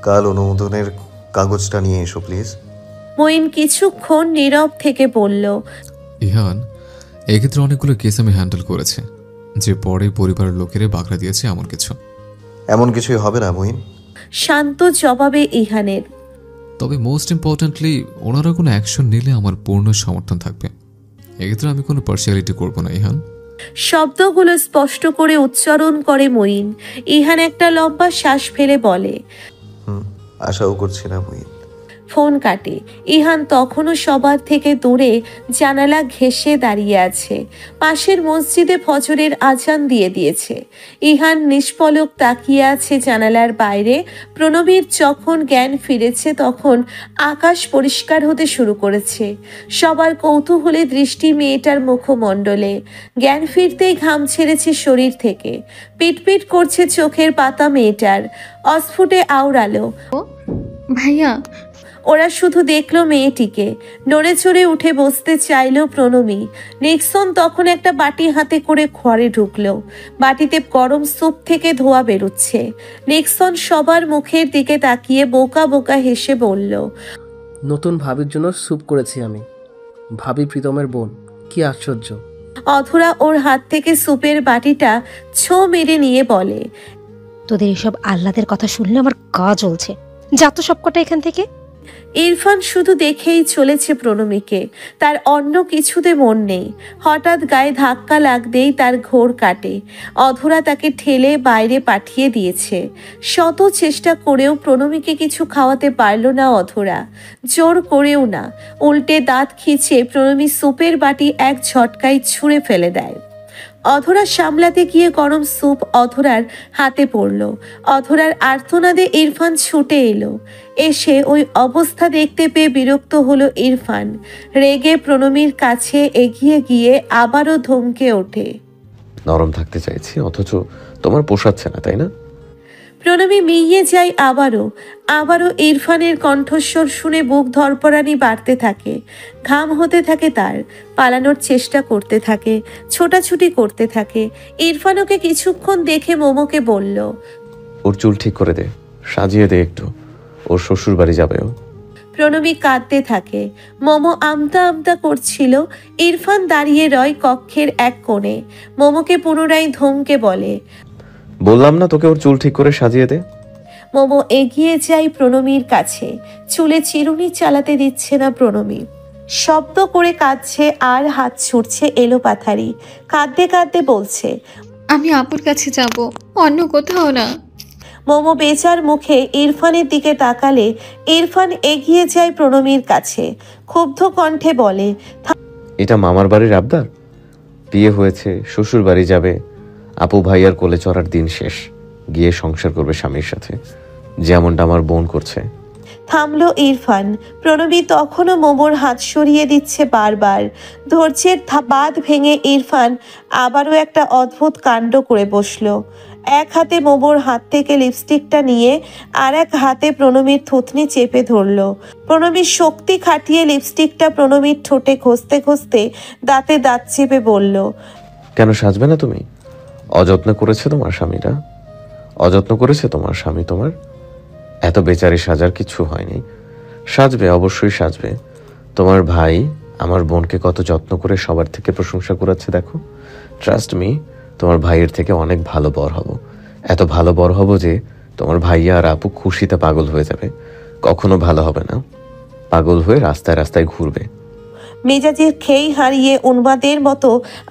কাল অনুমোদনের কাগজটা নিয়ে এসো প্লিজ। মঈন কিছুক্ষণ নীরব থেকে বলল, ইহান, এক্ষেত্রে অনেকগুলো কেস আমি হ্যান্ডেল করেছি, যে পরে পরিবারের লোকেরা বাগড়া দিয়েছে এমন কিছু। এমন কিছুই হবে না মঈন। শান্ত জবাবে ইহানের। তবে মোস্ট ইম্পর্ট্যান্টলি ওনারা কোনো অ্যাকশন নিলে আমার পূর্ণ সমর্থন থাকবে। এক্ষেত্রে আমি কোনো পার্সিয়ালিটি করবো না ইহান। শব্দগুলো স্পষ্ট করে উচ্চারণ করে মঈন। ইহান একটা লম্বা শ্বাস ফেলে বলে, আশাও করছি না মঈন। ফোন কাটে। ইহান তখনও সবার থেকে দূরে জানালা ঘেঁষে দাঁড়িয়ে আছে। পাশের মসজিদে ফজরের আজান দিয়ে দিয়েছে। ইহান নিষ্পলক তাকিয়ে আছে জানালার বাইরে। প্রণবীর যখন জ্ঞান ফিরেছে তখন আকাশ পরিষ্কার হতে শুরু করেছে। সবার কৌতূহলে দৃষ্টি মেয়েটার মুখমণ্ডলে। জ্ঞান ফিরতেই ঘাম ছেড়েছে শরীর থেকে। পিটপিট করছে চোখের পাতা মেয়েটার। অস্ফুটে আওড়ালো, ভাইয়া। ওরা শুধু দেখলো মেয়েটিকে। নড়ে চড়ে উঠে বসতে চাইল প্রণবী। নিক্সন তখন একটা বাটি হাতে করে ঘরে ঢুকলো। বাটিতে গরম স্যুপ থেকে ধোয়া বেরোচ্ছে। নিক্সন সবার মুখের দিকে তাকিয়ে বোকা বোকা হেসে বলল, নতুন ভাবির জন্য স্যুপ করেছি আমি, ভাবি প্রীতমের বোন। কি আশ্চর্য। অধরা ওর হাত থেকে স্যুপের বাটিটা ছো মেরে নিয়ে বলে, তোদের এসব আহ্লাদের কথা শুনলে আমার গা জ্বলছে। যা তো সবকটা এখান থেকে। ইরফান শুধু দেখেই চলেছে প্রণবীকে। তার অন্য কিছুতে মন নেই। হঠাৎ গায়ে ধাক্কা লাগতেই তার ঘোর কাটে। অধরা তাকে ঠেলে বাইরে পাঠিয়ে দিয়েছে। শত চেষ্টা করেও প্রণবীকে কিছু খাওয়াতে পারল না অধরা। জোর করেও না। উল্টে দাঁত খিঁচে প্রণবী স্যুপের বাটি এক ঝটকায় ছুঁড়ে ফেলে দেয়। অধরা সামলাতে গিয়ে গরম স্যুপ অধরার হাতে পড়ল। অধরার আর্তনাদে ইরফান ছুটে এলো। এসে ওই অবস্থা দেখতে পেয়ে বিরক্ত হলো ইরফান। রেগে প্রণবীর কাছে এগিয়ে গিয়ে আবারও ধমকে ওঠে, নরম থাকতে চাইছি অথচ তোমার পোষাচ্ছে না, তাই না? প্রণবী মিইয়ে যায় আবারও ইরফানের কণ্ঠস্বর শুনে বুক ধরপড়ানি বাড়তে থাকে। ঘাম হতে থাকে তার। পালানোর চেষ্টা করতে থাকে, ছোটাছুটি করতে থাকে। ইরফান ওকে কিছুক্ষণ দেখে মোমোকে বলল, ওর চুল ঠিক করে দে, সাজিয়ে দে একটু, ওর শ্বশুর বাড়ি যাবে ও। প্রণবী কাঁদতে থাকে। মোমো আমতা আমতা করছিল। ইরফান দাঁড়িয়ে রয় কক্ষের এক কোণে। মোমোকে পুনরায় ধমকে বলে, বললাম না তোকে ওর চুল ঠিক করে সাজিয়ে দে। মোমো এগিয়ে যায় প্রণবীর কাছে। চুলে চিরুনি চালাতে দিচ্ছে না প্রণবী। শব্দ করে কাঁদছে আর হাত ছুটছে এলোপাথারি। কাঁদতে কাঁদতে বলছে, আমি আপুর কাছে যাব, অন্য কোথাও না। মোমো বেচার মুখে ইরফানের দিকে তাকালে ইরফান এগিয়ে যায় প্রণবীর কাছে। ক্ষুব্ধ কণ্ঠে বলে, এটা মামার বাড়ির আবদার? বিয়ে হয়েছে, শ্বশুর বাড়ি যাবে, আপু ভাইয়ার কোলে চড়ার দিন শেষ, গিয়ে সংসার করবে স্বামীর সাথে, যেমনটা আমার বোন করছে। থামলো ইরফান। প্রণবী তখনও মোমোর হাত সরিয়ে দিচ্ছে বারবার। ধৈর্যের বাঁধ ভেঙে ইরফান আবারও একটা অদ্ভুত কাণ্ড করে বসলো। এক হাতে মোমোর হাত থেকে লিপস্টিকটা নিয়ে আর এক হাতে প্রণবীর থুতনি চেপে ধরলো। প্রণবীর শক্তি খাটিয়ে লিপস্টিকটা প্রণবীর ঠোঁটে ঘষতে ঘষতে দাঁতে দাঁত চেপে বলল, কেন সাজবে না তুমি? অযত্ন করেছে তোমার স্বামীরা, অযত্ন করেছে তোমার স্বামী তোমার। এত বেচারি সাজার কিছু হয়নি, সাজবে, অবশ্যই সাজবে। তোমার ভাই আমার বোনকে কত যত্ন করে সবার থেকে প্রশংসা করাচ্ছে দেখো। ট্রাস্ট মি, তোমার ভাইয়ের থেকে অনেক ভালো বর হব। এত ভালো বর হব যে তোমার ভাইয়া আর আপু খুশিতে পাগল হয়ে যাবে। কখনো ভালো হবে না, পাগল হয়ে রাস্তায় রাস্তায় ঘুরবে। মেজাজের খেই হারিয়ে উন্মাদের মতো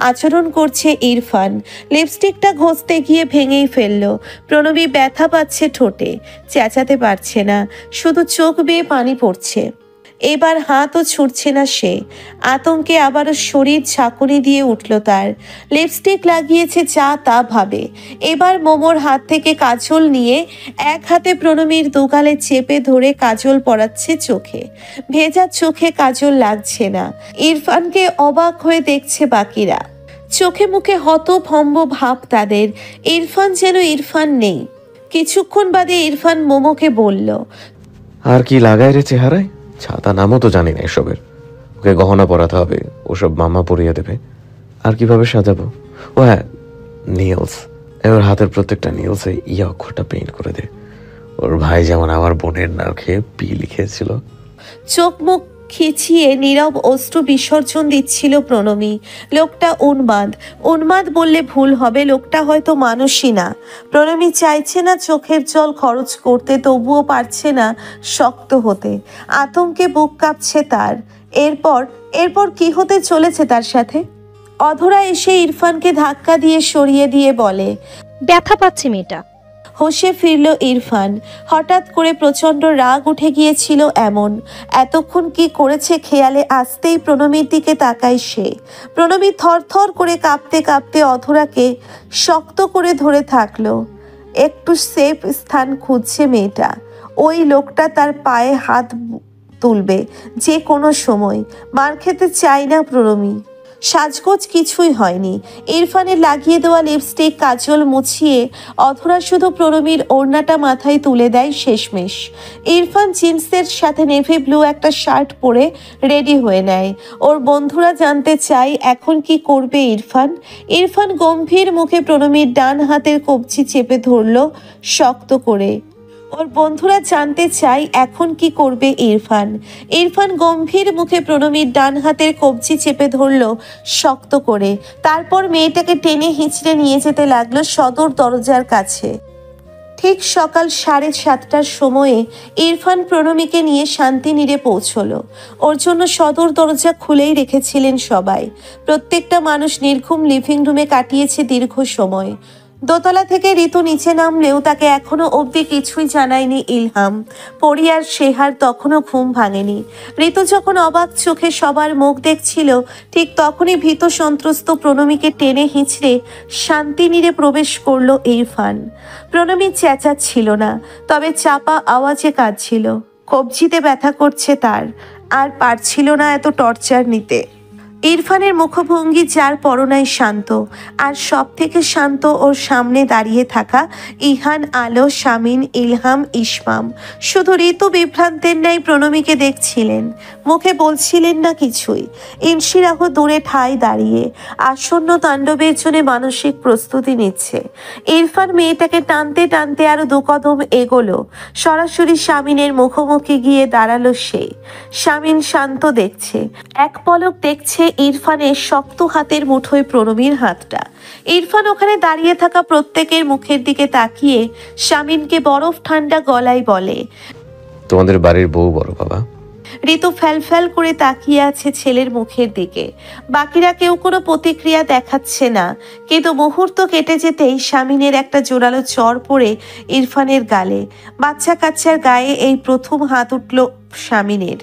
আচরণ করছে ইরফান। লিপস্টিকটা ঘষতে গিয়ে ভেঙেই ফেললো। প্রণবী ব্যথা পাচ্ছে ঠোঁটে, চেঁচাতে পারছে না, শুধু চোখ বেয়ে পানি পড়ছে। এবার হাতও ছুটছে না সে। আতঙ্কে আবারও শরীর ঝাঁকুনি দিয়ে উঠল তার। লিপস্টিক লাগিয়েছে যা তা ভাবে। এবার মোমোর হাত থেকে কাজল নিয়ে এক হাতে প্রণবীর দুগালে চেপে ধরে কাজল পরাচ্ছে চোখে। ভেজা চোখে কাজল লাগছে না। ইরফানকে অবাক হয়ে দেখছে বাকিরা। চোখে মুখে হতভম্ব ভাব তাদের। ইরফান যেন ইরফান নেই। কিছুক্ষণ বাদে ইরফান মোমোকে বলল, আর কি লাগায় রে চেহারায়? ছাতা নামও তো জানি না এসবের। ওকে গহনা পরাতে হবে, ওসব মামা পরিয়ে দেবে। আর কিভাবে সাজাবো? ও হ্যাঁ, নিলস। এবার হাতের প্রত্যেকটা নিলসে ইয়া অক্ষরটা পেইন্ট করে দে। ও ওর ভাই যেমন আমার বোনের নাম খেয়ে পি লিখেছিল। চোখ মুখ খিচিয়ে নীরব অশ্রু বিসর্জন দিচ্ছিল প্রণমী। লোকটা উন্মাদ বললে ভুল হবে, লোকটা হয়তো মানুষই না। প্রণমী চাইছে না চোখের জল খরচ করতে, তবুও পারছে না শক্ত হতে। আতঙ্কে বুক কাঁপছে তার। এরপর কি হতে চলেছে তার সাথে? অধরা এসে ইরফানকে ধাক্কা দিয়ে সরিয়ে দিয়ে বলে, ব্যথা পাচ্ছে মেয়েটা। হোশে ফিরল ইরফান। হঠাৎ করে প্রচন্ড রাগ উঠে গিয়েছিল এমন। এতক্ষণ কি করেছে খেয়ালে আসতেই প্রণমীর দিকে তাকায় সে। প্রণমী থরথর করে কাঁপতে কাঁপতে অধরাকে শক্ত করে ধরে থাকলো। একটু সেফ স্থান খুঁজছে মেয়েটা। ওই লোকটা তার পায়ে হাত তুলবে যে কোনো সময়। মার খেতে চায় না প্রণমী। সাজগোজ কিছুই হয়নি। ইরফানের লাগিয়ে দেওয়া লিপস্টিক কাজল মুছিয়ে অধরা শুধু প্রণমীর ওড়নাটা মাথায় তুলে দেয় শেষমেশ। ইরফান জিন্সের সাথে নেভি ব্লু একটা শার্ট পরে রেডি হয়ে নেয়। ওর বন্ধুরা জানতে চায় এখন কি করবে ইরফান। ইরফান গম্ভীর মুখে প্রণমীর ডান হাতের কবজি চেপে ধরল শক্ত করে। ওর বন্ধুরা জানতে চায় এখন কি করবে ইরফান। ইরফান গম্ভীর মুখে প্রণমীর ডান হাতের কবজি চেপে ধরল শক্ত করে। তারপর মেয়েটাকে টেনে হিঁচড়ে নিয়ে যেতে লাগলো সদর দরজার কাছে। ঠিক সকাল 7:30টার সময়ে ইরফান প্রণমীকে নিয়ে শান্তিনীড়ে পৌঁছলো। ওর জন্য সদর দরজা খুলেই রেখেছিলেন সবাই। প্রত্যেকটা মানুষ নির্ঘুম লিভিং রুমে কাটিয়েছে দীর্ঘ সময়। দোতলা থেকে ঋতু নিচে নামলেও তাকে এখনো অবধি কিছুই জানায়নি ইলহাম। পরি আর শেহার তখনও ঘুম ভাঙেনি। ঋতু যখন অবাক চোখে সবার মুখ দেখছিল, ঠিক তখনই ভীত সন্ত্রস্ত প্রণমীকে টেনে হিঁচড়ে শান্তিনীড়ে প্রবেশ করলো ইরফান। প্রণমী চেঁচাচ্ছিল না, তবে চাপা আওয়াজে কাঁদছিল। কবজিতে ব্যথা করছে তার, আর পারছিল না এত টর্চার নিতে। ইরফানের মুখভঙ্গি যার পরনায় শান্ত, আর সব থেকে শান্ত ওর সামনে দাঁড়িয়ে থাকা ইহান, আলো, শামিন, ইলহাম, ইসমাম। শুধু ঋতু বিভ্রান্তের ন্যায় প্রণমীকে দেখছিলেন, মুখে বলছিলেন না কিছুই। ইনশিরাহ দূরে ঠায় দাঁড়িয়ে আসন্ন তাণ্ডবের জন্য মানসিক প্রস্তুতি নিচ্ছে। ইরফান মেয়েটাকে টানতে টানতে আরো 2 কদম এগোলো। সরাসরি শামিনের মুখোমুখি গিয়ে দাঁড়ালো সে। শামিন শান্ত দেখছে, এক পলক দেখছে ইরফানের শক্ত হাতের মুঠোয় প্রণমীর হাতটা। ইরফান ওখানে দাঁড়িয়ে থাকা প্রত্যেকের মুখের দিকে তাকিয়ে শামিনকে বরফ ঠান্ডা গলায় বলে, তোমাদের বাড়ির বউ বড় বাবা। ঋতু ফ্যাল করে তাকিয়ে আছে ছেলের মুখের দিকে। বাকিরা কেউ কোনো প্রতিক্রিয়া দেখাচ্ছে না, কিন্তু মুহূর্ত কেটে যেতেই শামিনের একটা জোরালো চড় পড়ে ইরফানের গালে। বাচ্চা কাচ্চার গায়ে এই প্রথম হাত উঠল শামিনের।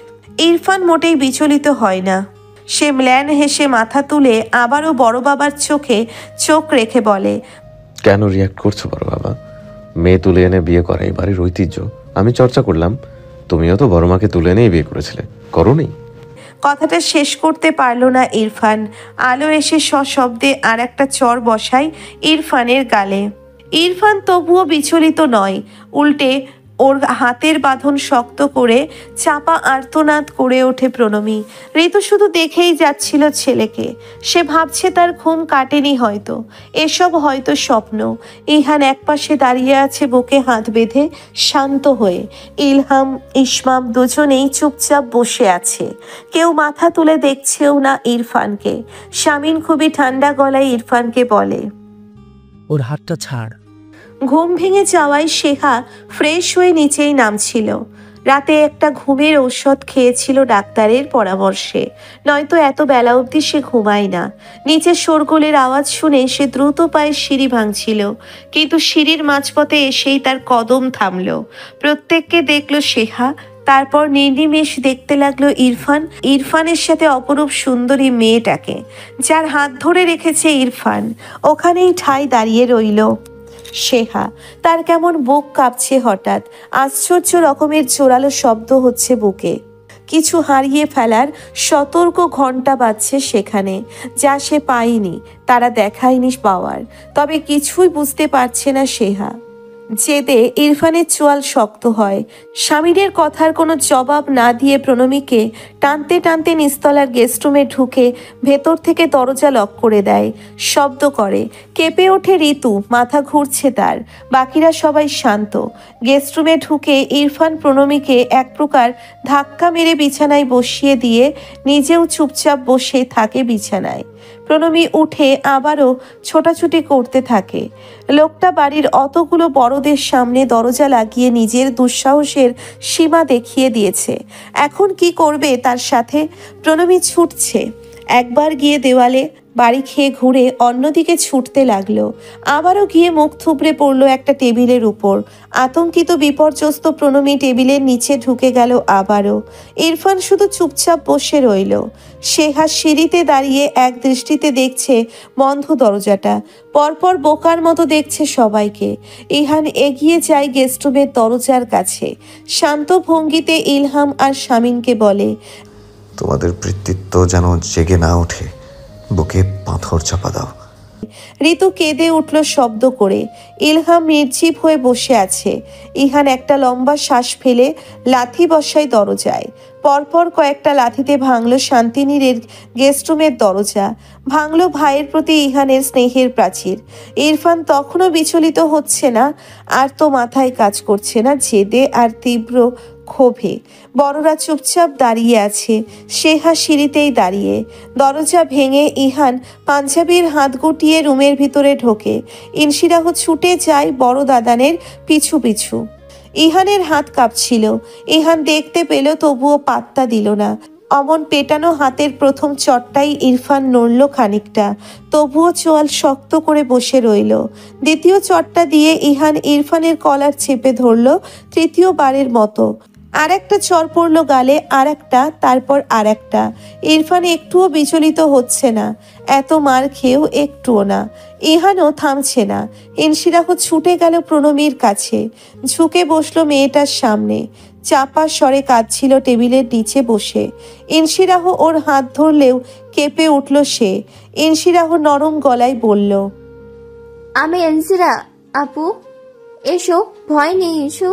ইরফান মোটেই বিচলিত হয় না। সে ম্লান হেসে মাথা তুলে আবারও বড় বাবার চোখে চোখ রেখে বলে, কেন রিয়াক্ট করছো বড় বাবা? মেয়ে তুলে এনে বিয়ে করা এই বাড়ির ঐতিহ্য। আমি চর্চা করলাম, তুমিও তো বড় মাকে তুলে এনেই বিয়ে করেছিলে, করোনি? কথাটা শেষ করতে পারল না ইরফান। আলো এসে সশব্দে আর একটা চড় বসায় ইরফানের গালে। ইরফান তবুও বিচলিত নয়, উল্টে ওর হাতের বাঁধন শক্ত করে চাপা আর্তনাদ করে ওঠে প্রণমী। ঋতু শুধু দেখেই যাচ্ছিল ছেলেকে। সে ভাবছে তার ঘুম কাটেনি হয়তো, এসব হয়তো স্বপ্ন। ইহান একপাশে দাঁড়িয়ে আছে বুকে হাত বেঁধে শান্ত হয়ে। ইলহাম, ইসমাম দুজনেই চুপচাপ বসে আছে, কেউ মাথা তুলে দেখছেও না ইরফানকে। শামিন খুবই ঠান্ডা গলায় ইরফানকে বলে, ওর হাতটা ছাড়। ঘুম ভেঙে যাওয়ায় শেহা ফ্রেশ হয়ে নিচেই নামছিল। রাতে একটা ঘুমের ঔষধ খেয়েছিল ডাক্তারের পরামর্শে, নয়তো এত বেলা অবধি সে ঘুমায় না। নিচে শোরগোলের আওয়াজ শুনে সে দ্রুত পায়ে সিঁড়ি ভাঙছিল, কিন্তু সিঁড়ির মাঝপথে এসেই তার কদম থামল। প্রত্যেককে দেখল শেহা, তারপর নির্নিমেষ দেখতে লাগলো ইরফানের সাথে অপরূপ সুন্দরী মেয়েটাকে, যার হাত ধরে রেখেছে ইরফান। ওখানেই ঠায় দাঁড়িয়ে রইল শেহা। তার কেমন বুক কাঁপছে হঠাৎ, আশ্চর্য রকমের জোরালো শব্দ হচ্ছে বুকে। কিছু হারিয়ে ফেলার সতর্ক ঘন্টা বাজছে সেখানে, যা সে পায়নি, তারা দেখায়নি পাওয়ার। তবে কিছুই বুঝতে পারছে না শেহা। জেদে ইরফানের চোয়াল শক্ত হয়। স্বামীদের কথার কোনো জবাব না দিয়ে প্রণমীকে টানতে টানতে নিস্তলার গেস্টরুমে ঢুকে ভেতর থেকে দরজা লক করে দেয়। শব্দ করে, কেঁপে ওঠে ঋতু, মাথা ঘুরছে তার। বাকিরা সবাই শান্ত। গেস্টরুমে ঢুকে ইরফান প্রণমীকে এক প্রকার ধাক্কা মেরে বিছানায় বসিয়ে দিয়ে নিজেও চুপচাপ বসে থাকে বিছানায়। প্রণমী উঠে আবারও ছোটাছুটি করতে থাকে। লোকটা বাড়ির অতগুলো বড়দের সামনে দরজা লাগিয়ে নিজের দুঃসাহসের সীমা দেখিয়ে দিয়েছে। এখন কি করবে তার সাথে? প্রণমী ছুটছে, একবার গিয়ে দেওয়ালে বাড়ি খেয়ে ঘুরে অন্যদিকে ছুটতে লাগলো। আবারও গিয়ে মুখ থুবড়ে পড়লো একটা টেবিলের উপর। আতঙ্কিত বিপর্যস্ত প্রণমী টেবিলের নিচে ঢুকে গেল আবারও। ইরফান শুধু চুপচাপ বসে রইল। শেহা সিঁড়িতে দাঁড়িয়ে এক দৃষ্টিতে দেখছে বন্ধ দরজাটা, পরপর বোকার মতো দেখছে সবাইকে। ইহান এগিয়ে যায় গেস্টরুমের দরজার কাছে। শান্ত ভঙ্গিতে ইলহাম আর শামিনকে বলে, তোমাদের বৃত্তিত্ব যেন জেগে না ওঠে, বুকে পাথর চাপা দাও। ঋতু কেঁদে উঠল শব্দ করে। ইলহাম নির্জীব হয়ে বসে আছে। ইহান একটা লম্বা শ্বাস ফেলে লাথি বসায় দরজায়। পরপর কয়েকটা লাথিতে ভাঙল শান্তিনীরের গেস্টরুমের দরজা, ভাঙল ভাইয়ের প্রতি ইহানের স্নেহের প্রাচীর। ইরফান তখনও বিচলিত হচ্ছে না, আর তো মাথায় কাজ করছে না জেদে আর তীব্র ক্ষোভে। বড়রা চুপচাপ দাঁড়িয়ে আছে। শেহা সিঁড়িতেই দাঁড়িয়ে। দরজা ভেঙে ইহান পাঞ্জাবির হাত গুটিয়ে রুমের ভিতরে ঢোকে। ইনশিরাহ ছুটে যায় বড় দাদানের পিছু পিছু। ইহানের হাত কাঁপছিল। ইহান দেখতে পেল, তবুও পাত্তা দিল না। অমন পেটানো হাতের প্রথম চটটাই ইরফান নড়ল খানিকটা, তবুও চোয়াল শক্ত করে বসে রইল। দ্বিতীয় চটটা দিয়ে ইহান ইরফানের কলার চেপে ধরল তৃতীয়বারের মতো। আর একটা চর পড়ল গালে, আর একটা, তারপর আর একটা। ইরফান একটুও বিচলিত হচ্ছে না, এত মার খেয়েও একটুও না। ইহানও থামছে না। ইনশিরাহ ছুটে গেল প্রণমীর কাছে, ঝুঁকে বসলো মেয়েটার সামনে। চাপা স্বরে কাঁদছিল টেবিলের নিচে বসে। ইনশিরাহ ওর হাত ধরলেও কেঁপে উঠল সে। ইনশিরাহ নরম গলায় বলল, আমি এনসিরা আপু, এসো, ভয় নেই, এসো।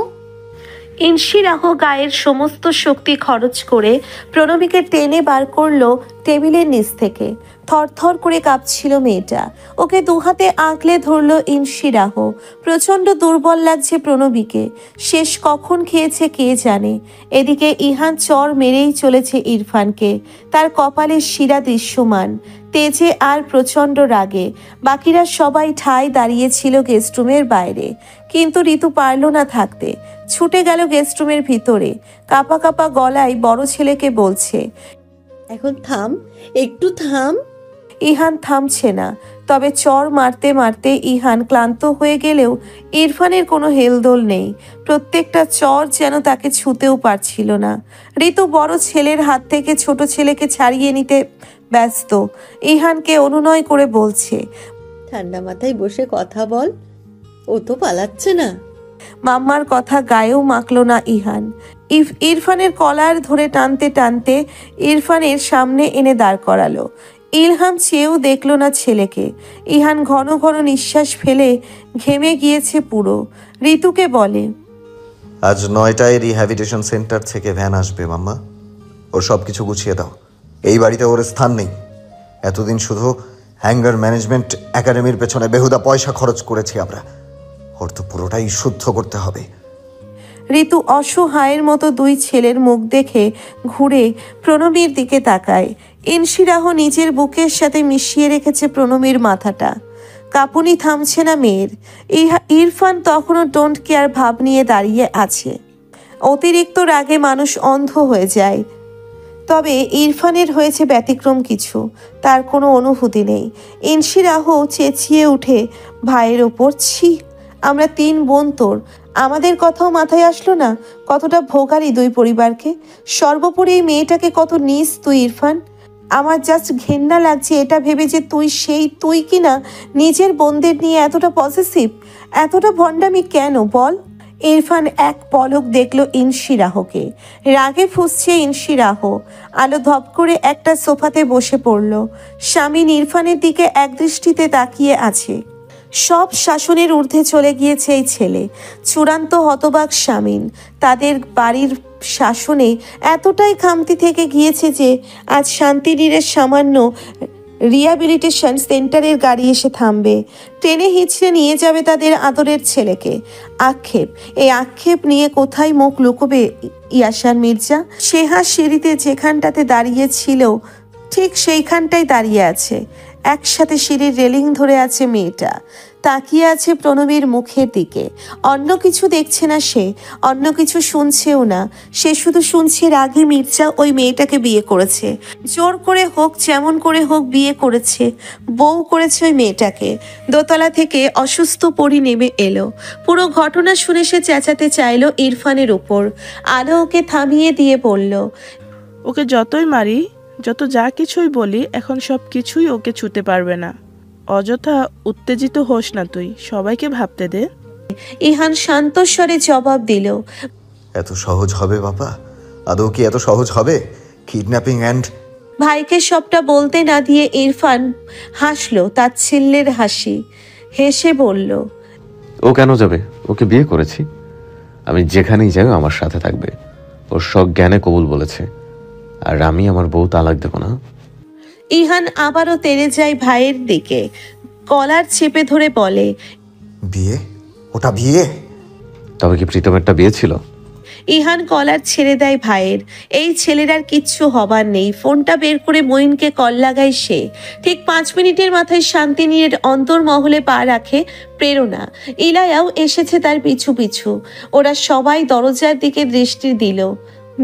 ইনশিরাহ গায়ের সমস্ত শক্তি খরচ করে প্রণমীকে টেনে বার করলো টেবিলের নিচ থেকে। থরথর করে কাঁপছিল মেয়েটা। ওকে দুহাতে আঁকলে ধরল ইনশিরাহ। প্রচণ্ড দুর্বল লাগছে প্রণবীকে। শেষ কখন খেয়েছে কে জানে। এদিকে ইহান চর মেরেই চলেছে ইরফানকে। তার কপালের শিরা দৃশ্যমান, তেজে আর প্রচণ্ড রাগে। বাকিরা সবাই ঠায় দাঁড়িয়েছিল গেস্টরুমের বাইরে, কিন্তু ঋতু পারল না থাকতে। ছুটে গেল গেস্টরুমের ভিতরে। কাঁপা কাঁপা গলায় বড় ছেলেকে বলছে, এখন থাম, একটু থাম। ইহান থামছে না। তবে চর মারতে মারতে ইহান ক্লান্ত হয়ে গেলেও ইরফানের কোনো হেলদোল নেই। প্রত্যেকটা চর যেন তাকে ছুঁতেও পারছিল না। ঋতু বড় ছেলের হাত থেকে ছোট ছেলেকে ছাড়িয়ে নিতে ব্যস্ত। ইহানকে অনুনয় করে বলছে, ঠান্ডা মাথায় বসে কথা বল, ও তো পালাচ্ছে না। মাম্মার কথা গায়েও মাখলো না ইহান। ইরফানের কলার ধরে টানতে টানতে ইরফানের সামনে এনে দাঁড় করালো। ইলহাম চেয়েও দেখল না ছেলেকে। ইহান ঘন ঘন নিঃশ্বাস ফেলে ঘেমে গিয়েছে পুরো। ঋতুকে বলে, আজ 9টায় রিহ্যাবিলিটেশন সেন্টার থেকে ভ্যান আসবে মাম্মা, ওর সব কিছু গুছিয়ে দাও। এই বাড়িতে ওর স্থান নেই। এতদিন শুধু হ্যাঙ্গার ম্যানেজমেন্ট একাডেমির পেছনে বেহুদা পয়সা খরচ করেছি আমরা, ওর তো পুরোটাই শুদ্ধ করতে হবে। ঋতু অসহায়ের মতো দুই ছেলের মুখ দেখে ঘুরে প্রণবীর দিকে তাকায়। ইনশিরাহ নিজের বুকের সাথে মিশিয়ে রেখেছে প্রণবীর মাথাটা। কাঁপুনি থামছে না মেয়ের। ইরফান তখনও ডোন্ট কেয়ার ভাব নিয়ে দাঁড়িয়ে আছে। অতিরিক্ত রাগে মানুষ অন্ধ হয়ে যায়, তবে ইরফানের হয়েছে ব্যতিক্রম কিছু। তার কোনো অনুভূতি নেই। ইনশিরাহ চেঁচিয়ে উঠে ভাইয়ের ওপর, ছি, আমরা 3 বোন তোর, আমাদের কথাও মাথায় আসলো না? কতটা ভোগালি দুই পরিবারকে। সর্বোপরি এই মেয়েটাকে কত নিস তুই ইরফান। আমার জাস্ট ঘেন্না লাগছে এটা ভেবে যে তুই কিনা নিজের বোনদের নিয়ে এতটা পসেসিভ, এতটা ভণ্ডামি কেন বল? ইরফান এক পলক দেখলো ইনশিরাহকে। রাগে ফুঁসছে ইনশিরাহ। আলো ধপ করে একটা সোফাতে বসে পড়ল। স্বামী ইরফানের দিকে একদৃষ্টিতে তাকিয়ে আছে। সব শাসনের ঊর্ধ্বে চলে গিয়েছে এই ছেলে। চূড়ান্ত হতবাক শামীম। তাদের বাড়ির শাসনে এতটাই খামতি থেকে গিয়েছে যে আজ শান্তিনীরের সামান্য রিহ্যাবিলিটেশন সেন্টারের গাড়ি এসে থামবে, ট্রেনে হিঁচড়ে নিয়ে যাবে তাদের আদরের ছেলেকে। আক্ষেপ, এই আক্ষেপ নিয়ে কোথায় মুখ লুকোবে ইয়াসার মির্জা? সেহা সিঁড়িতে যেখানটাতে দাঁড়িয়ে ছিল ঠিক সেইখানটাই দাঁড়িয়ে আছে। একসাথে সিঁড়ির রেলিং ধরে আছে মেয়েটা, তাকিয়ে আছে প্রণবীর মুখের দিকে। অন্য কিছু দেখছে না সে, অন্য কিছু শুনছেও না। সে শুধু শুনছে রাগী মির্জা ওই মেয়েটাকে বিয়ে করেছে, জোর করে হোক যেমন করে হোক বিয়ে করেছে, বউ করেছে ওই মেয়েটাকে। দোতলা থেকে অসুস্থ পরি নেমে এলো। পুরো ঘটনা শুনে সে চেঁচাতে চাইলো ইরফানের উপর। আলো ওকে থামিয়ে দিয়ে বলল, ওকে যতই মারি, যত যা কিছুই বলি, এখন সব কিছুই ওকে ছুতে পারবে না। অযথা উত্তেজিত হোস না তুই, সবাইকে ভাবতে দে। ইহান শান্ত স্বরে জবাব দিল, এত সহজ হবে বাবা? আদৌ কি এত সহজ হবে? কিডন্যাপিং অ্যান্ড ভাইকে সবটা বলতে না দিয়ে ইরফান হাসলো তাচ্ছিল্যের হাসি। হেসে বলল, ও কেন যাবে? ওকে বিয়ে করেছি, আমি যেখানেই যাই আমার সাথে থাকবে। ওর সজ্ঞানে কবুল বলেছে, আর আমি আমার বউ তালাক দেব না। ইহান আবারও তেড়ে যায় ভাইয়ের দিকে, কলার চেপে ধরে বলে, বিয়ে? ওটা বিয়ে? তবে কি প্রীতমেরটা বিয়ে ছিল? ইহান কলার ছেড়ে দেয় ভাইয়ের। এই ছেলের আর কিচ্ছু হবার নেই। ফোনটা বের করে মঈনকে কল লাগায় সে। ঠিক 5 মিনিটের মাথায় শান্তিনীরের অন্তর্মহলে পা রাখে প্রেরণা। ইলায়াও এসেছে তার পিছু পিছু। ওরা সবাই দরজার দিকে দৃষ্টি দিল।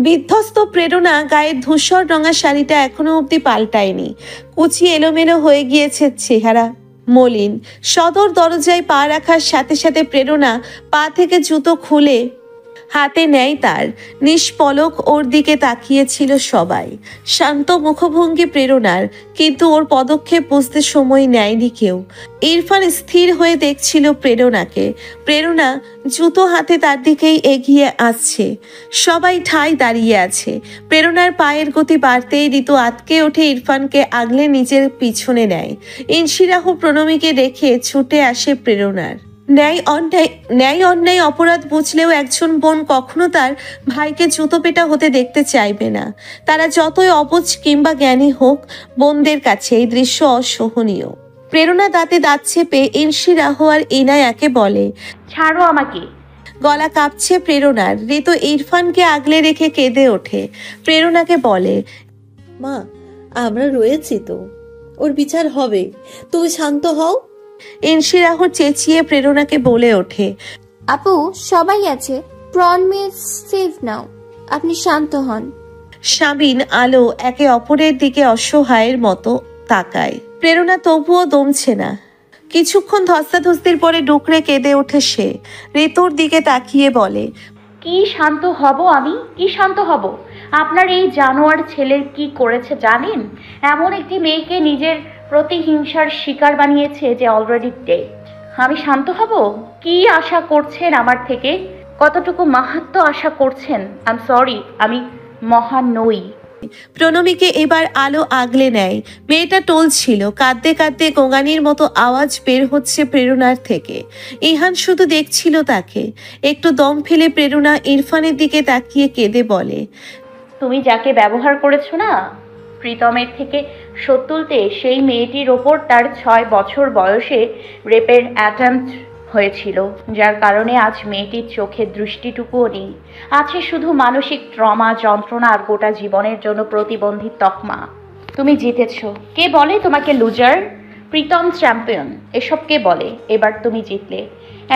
বিধ্বস্ত প্রেরণা গায়ের ধূসর রঙা শাড়িটা এখনো অবধি পাল্টায়নি। কুচি এলোমেলো হয়ে গিয়েছে চেহারা, মলিন। সদর দরজায় পা রাখার সাথে সাথে প্রেরণা পা থেকে জুতো খুলে হাতে নেয় তার। নিষ্পলক ওর দিকে তাকিয়েছিল সবাই। শান্ত মুখভঙ্গি প্রেরণার, কিন্তু ওর পদক্ষেপ বুঝতে সময় নেয়নি কেউ। ইরফান স্থির হয়ে দেখছিল প্রেরণাকে। প্রেরণা জুতো হাতে তার দিকেই এগিয়ে আসছে। সবাই ঠায় দাঁড়িয়ে আছে। প্রেরণার পায়ের গতি বাড়তেই ঋতু আটকে ওঠে, ইরফানকে আগলে নিজের পিছনে নেয়। ইনশিরাহু প্রণমীকে রেখে ছুটে আসে প্রেরণার। ন্যায় অন্যায় অপরাধ বুঝলেও একজন বোন কখনো তার ভাইকে জুতোপেটা হতে দেখতে চাইবে না। তারা যতই অবুঝ কিংবা জ্ঞানী হোক, বোনদের কাছে এই দৃশ্য অসহনীয়। প্রেরণা দাঁতে দাঁত চেপে ইনশিরাহ আর ইনায়াকে বলে, ছাড়ো আমাকে। গলা কাঁপছে প্রেরণার। ঋতু ইরফানকে আগলে রেখে কেঁদে ওঠে। প্রেরণাকে বলে, মা, আমরা রয়েছি তো, ওর বিচার হবে, তুমি শান্ত হও। ইনশিরাহ চেঁচিয়ে প্রেরণাকে বলে ওঠে, আপু সবাই আছে, প্রণমেষ সেফ নাও, আপনি শান্ত হন। শামিন আলো একে অপরের দিকে অসহায়ের মতো তাকায়। প্রেরণা তবুও দমছে না। কিছুক্ষণ ধস্তাধস্তির পরে ডুকরে কেঁদে ওঠে সে। ঋতুর দিকে তাকিয়ে বলে, কি শান্ত হব আমি? কি শান্ত হব? আপনার এই জানোয়ার ছেলের কি করেছে জানেন? এমন একটি মেয়েকে নিজের প্রতিহিংসার শিকার বানিয়েছে যে অলরেডি ডেড। আমি শান্ত হব? কি আশা করছেন আমার থেকে? কতটুকু মাহাত্ম্য আশা করছেন? আই এম সরি, আমি মহান নই। প্রণমীকে এবার আলো আগলে নেয়। মেয়েটা টলছিল, কাঁদতে কাঁদতে গোঙানির মতো আওয়াজ বের হচ্ছে প্রেরণার থেকে। ইহান শুধু দেখছিল তাকে। একটু দম ফেলে প্রেরণা ইরফানের দিকে তাকিয়ে কেঁদে বলে, তুমি যাকে ব্যবহার করেছো না প্রীতমের থেকে শোধ তুলতে, সেই মেয়েটির ওপর তার 6 বছর বয়সে রেপের অ্যাটেম্পট হয়েছিল, যার কারণে আজ মেয়েটির চোখে দৃষ্টিটুকুও নেই। আছে শুধু মানসিক ট্রমা, যন্ত্রণা আর গোটা জীবনের জন্য প্রতিবন্ধী তকমা। তুমি জিতেছো। কে বলে তোমাকে লুজার? প্রীতম চ্যাম্পিয়ন। এসব কে বলে? এবার তুমি জিতলে।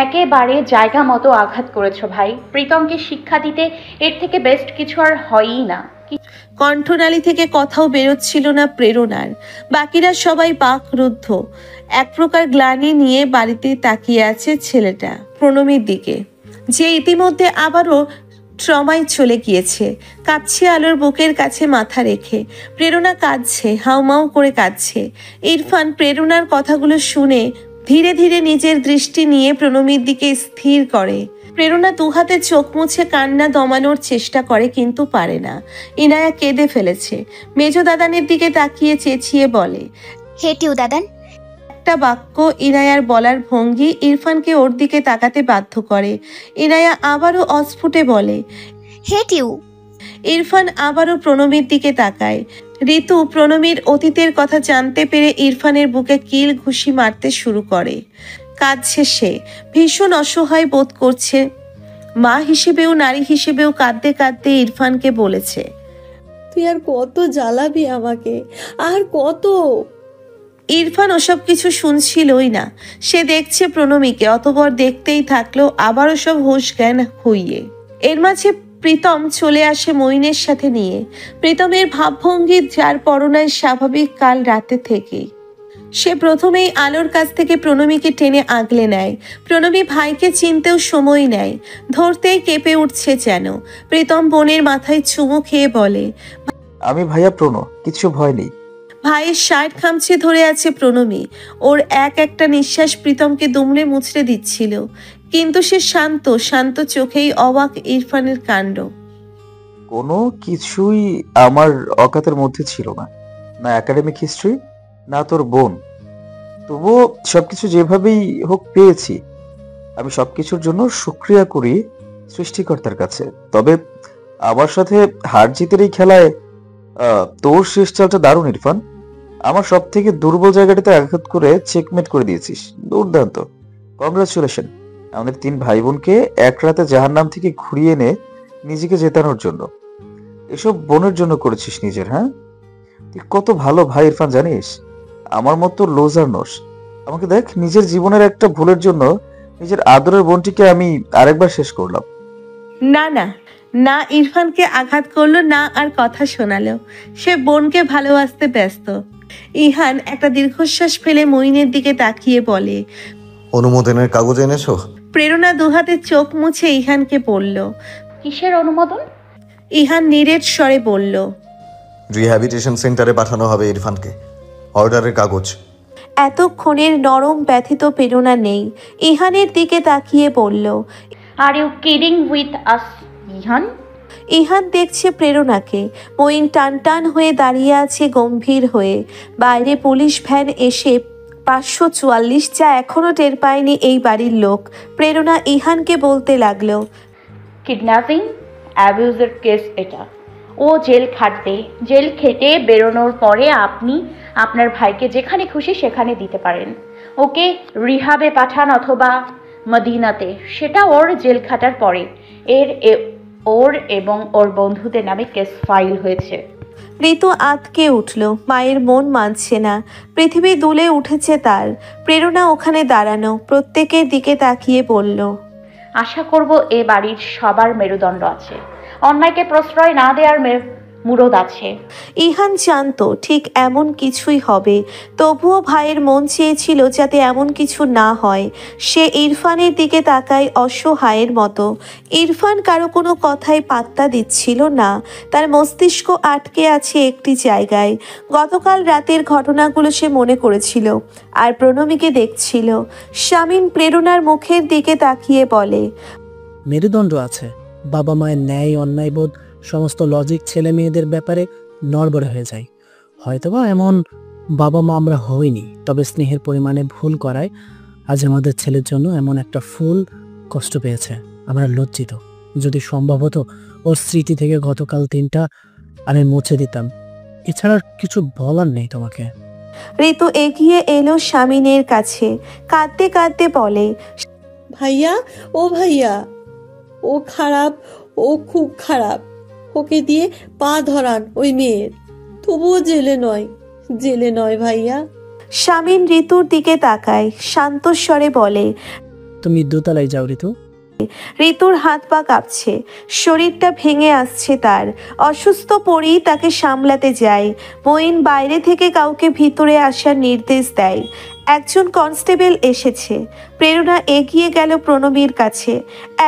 একেবারে জায়গা মতো আঘাত করেছো ভাই। প্রীতমকে শিক্ষা দিতে এর থেকে বেস্ট কিছু আর হয়ই না। কণ্ঠনালী থেকে কথাও বেরোচ্ছিল না প্রেরণার। বাকিরা সবাই বাকরুদ্ধ। এক প্রকার গ্লানি নিয়ে বাড়িতে তাকিয়ে আছে ছেলেটা প্রণমীর দিকে, যে ইতিমধ্যে আবারও ট্রমায় চলে গিয়েছে। কাঁদছে আলোর বুকের কাছে মাথা রেখে। প্রেরণা কাঁদছে, হাউমাউ করে কাঁদছে। ইরফান প্রেরণার কথাগুলো শুনে ধীরে ধীরে নিজের দৃষ্টি নিয়ে প্রণমীর দিকে স্থির করে। প্রেরণা দুহাতে চোখ মুছে কান্না দমানোর চেষ্টা করে, কিন্তু পারে না। ইনায়া কেঁদে ফেলেছে। মেজো দাদানের দিকে তাকিয়ে চেঁচিয়ে বলে, হেটিউ দাদান। একটা বাক্য ইনায়ার বলার ভঙ্গি ইরফানকে ওর দিকে তাকাতে বাধ্য করে। ইনায়া আবারও অস্ফুটে বলে, হেট ইউ। ইরফান আবারও প্রণবীর দিকে তাকায়। ঋতু প্রণবীর অতীতের কথা জানতে পেরে ইরফানের বুকে কিল ঘুষি মারতে শুরু করে। কাঁদছে সে, ভীষণ অসহায় বোধ করছে। মা হিসেবেও নারী হিসেবেও কাঁদতে কাঁদতে ইরফানকে বলেছে, তুই আর কত জ্বালাবি আমাকে, আর কত। ইরফান ওসব কিছু শুনছিলই না। সে দেখছে প্রণমীকে, অতঃপর দেখতেই থাকলো আবারও সব হুঁশ জ্ঞান খুইয়ে। এর মাঝে প্রীতম চলে আসে মইনের সাথে নিয়ে। প্রীতমের ভাবভঙ্গি যার পরনায় স্বাভাবিক কাল রাতে থেকেই। সে প্রথমেই আলোর কাছ থেকে প্রণমীকে টেনে আগলে নেয়। প্রণমী ভাইকে চিনতেও সময় নেয়, ধরতেই কেঁপে উঠছে যেন। প্রীতম বোনের মাথায় চুমু খেয়ে বলে, আমি ভাইয়া প্রণো, কিছু ভয় নেই। ভাইয়ের শার্ট খামচে ধরে আছে প্রণমী। ওর একটা নিঃশ্বাস প্রীতমকে দুমড়ে মুচড়ে দিচ্ছিল, কিন্তু সে শান্ত শান্ত চোখেই অবাক ইরফানের কাণ্ড। কোনো কিছুই আমার অকাতের মধ্যে ছিল না, না একাডেমিক হিস্ট্রি, না তোর বোন। তবুও সবকিছু যেভাবেই হোক পেয়েছি। আমি সবকিছুর জন্য শুকরিয়া করি সৃষ্টিকর্তার কাছে। তবে আমার সাথে হার জিতের এই খেলায় তোর শেষ চালটা দারুণ ইরফান। আমার সব থেকে দুর্বল জায়গাটাতে আঘাত করে চেকমেট করে দিয়েছিস, দুর্দান্ত। কংগ্রাচুলেশন আমাদের 3 ভাই বোনকে এক রাতে জাহান্নাম থেকে ঘুরিয়ে এনে নিজেকে জেতানোর জন্য। এসব বোনের জন্য করেছিস নিজের। হ্যাঁ, তুই কত ভালো ভাই ইরফান জানিস। আমার মতো লোজার নোস। আমাকে দেখ, নিজের জীবনের একটা ভুলের জন্য নিজের আদরের বোনটিকে আমি আরেকবার শেষ করলাম। না না না, ইরফানকে আঘাত করলো না, আর কথা শোনালো। সে বোনকে ভালোবাসতে ব্যস্ত। ইহান একটা দীর্ঘশ্বাস ফেলে মইনের দিকে তাকিয়ে বলে, অনুমোদনের কাগজ এনেছো? প্রেরণা দুহাতে চোখ মুছে ইহানকে বলল, কিসের অনুমোদন? ইহান নিরেট স্বরে বলল, রিহ্যাবিলিটেশন সেন্টারে পাঠানো হবে ইরফানকে। অর্ডারের কাগজ। এতক্ষণের নরম ব্যথিত প্রেরণা নেই। ইহানের দিকে তাকিয়ে বলল, are you kidding with us Ihan? Ihan দেখছে প্রেরণাকে। মইন টান টান হয়ে দাঁড়িয়ে আছে গম্ভীর হয়ে। বাইরে পুলিশ ভ্যান এসে 544, যা এখনো টের পায়নি এই বাড়ির লোক। প্রেরণা ইহানকে বলতে লাগলো, কিডন্যাপিং অ্যাবিউজের কেস এটা। ও জেল খাটবে। জেল খেটে বেরোনোর পরে আপনি আপনার ভাইকে যেখানে খুশি সেখানে দিতে পারেন। ওকে রিহাবে পাঠান অথবা মদিনাতে, সেটা ওর জেল খাটার পরে। ওর এবং ওর বন্ধুদের নামে কেস ফাইল হয়েছে। ঋতু আতকে উঠল। মায়ের মন মানছে না। পৃথিবী দুলে উঠেছে তার। প্রেরণা ওখানে দাঁড়ানো, প্রত্যেকের দিকে তাকিয়ে বলল, আশা করব এ বাড়ির সবার মেরুদণ্ড আছে, অন্যায়কে প্রশ্রয় না দেওয়ার মুরদ আছে। ইহান জানতো ঠিক এমন কিছুই হবে, তবুও ভাইয়ের মন চেয়েছিল যাতে এমন কিছু না হয়। সে ইরফানের দিকে তাকায় অসহায়ের মতো। ইরফান কারো কোনো কথায় পাত্তা দিচ্ছিল না। তার মস্তিষ্ক আটকে আছে একটি জায়গায়। গতকাল রাতের ঘটনাগুলো সে মনে করেছিল আর প্রণমীকে দেখছিল। শামিন প্রেরণার মুখের দিকে তাকিয়ে বলে, মেরুদণ্ড আছে। বাবা মায়ের ন্যায় অন্যায়বোধ সমস্ত লজিক ছেলে মেয়েদের ব্যাপারে নড়বড়ে হয়ে যায়। হয়তোবা এমন বাবা মা আমরা হইনি, তবে স্নেহের পরিমাণে ভুল করায় আজ আমাদের ছেলের জন্য এমন একটা ফুল কষ্ট পেয়েছে। আমরা লজ্জিত। যদি সম্ভব হতো ওর স্মৃতি থেকে গতকাল দিনটা আমি মুছে দিতাম। এছাড়া কিছু বলার নেই তোমাকে। ঋতু এগিয়ে এলো শামিনের কাছে, কাঁদতে কাঁদতে বলে, ভাইয়া, ও ভাইয়া, ও খারাপ, ও খুব খারাপ। ওকে দিয়ে পা ধরান ওই মেয়ের। তবুও জেলে নয়, জেলে নয় ভাইয়া। শামিন ঋতুর দিকে তাকায়, শান্ত স্বরে বলে, তুমি দোতলায় যাও ঋতু। ঋতুর হাত পা কাঁপছে, শরীরটা ভেঙে আসছে তার। অসুস্থ পড়েই তাকে সামলাতে যায়। মইন বাইরে থেকে কাউকে ভিতরে আসার নির্দেশ দেয়। একজন কনস্টেবল এসেছে। প্রেরণা এগিয়ে গেল প্রণবীর কাছে।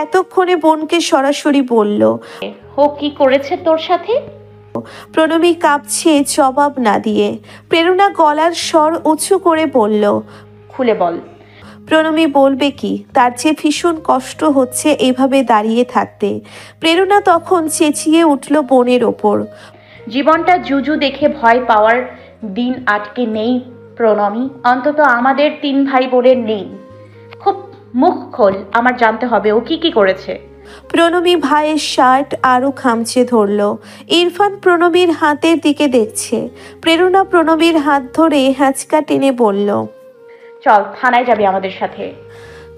এতক্ষণে বোনকে সরাসরি বলল, ও কি করেছে তোর সাথে? প্রণবী কাঁপছে জবাব না দিয়ে। প্রেরণা গলার স্বর উঁচু করে বলল, খুলে বল। প্রণবী বলবে কি? তার যে ভীষণ কষ্ট হচ্ছে এভাবে দাঁড়িয়ে থাকতে। প্রেরণা তখন চেঁচিয়ে উঠল বোনের ওপর, জীবনটা জুজু দেখে ভয় পাওয়ার দিন আটকে নেই প্রণমী, অন্তত আমাদের 3 ভাই বোনের নেই। খুব মুখ খোল, আমার জানতে হবে ও কি কি করেছে। প্রণবী ভাইয়ের শার্ট আরও খামচে ধরল। ইরফান প্রণবীর হাতের দিকে দেখছে। প্রেরণা প্রণবীর হাত ধরে হ্যাঁচকা টেনে বলল, চল থানায় যাবি আমাদের সাথে।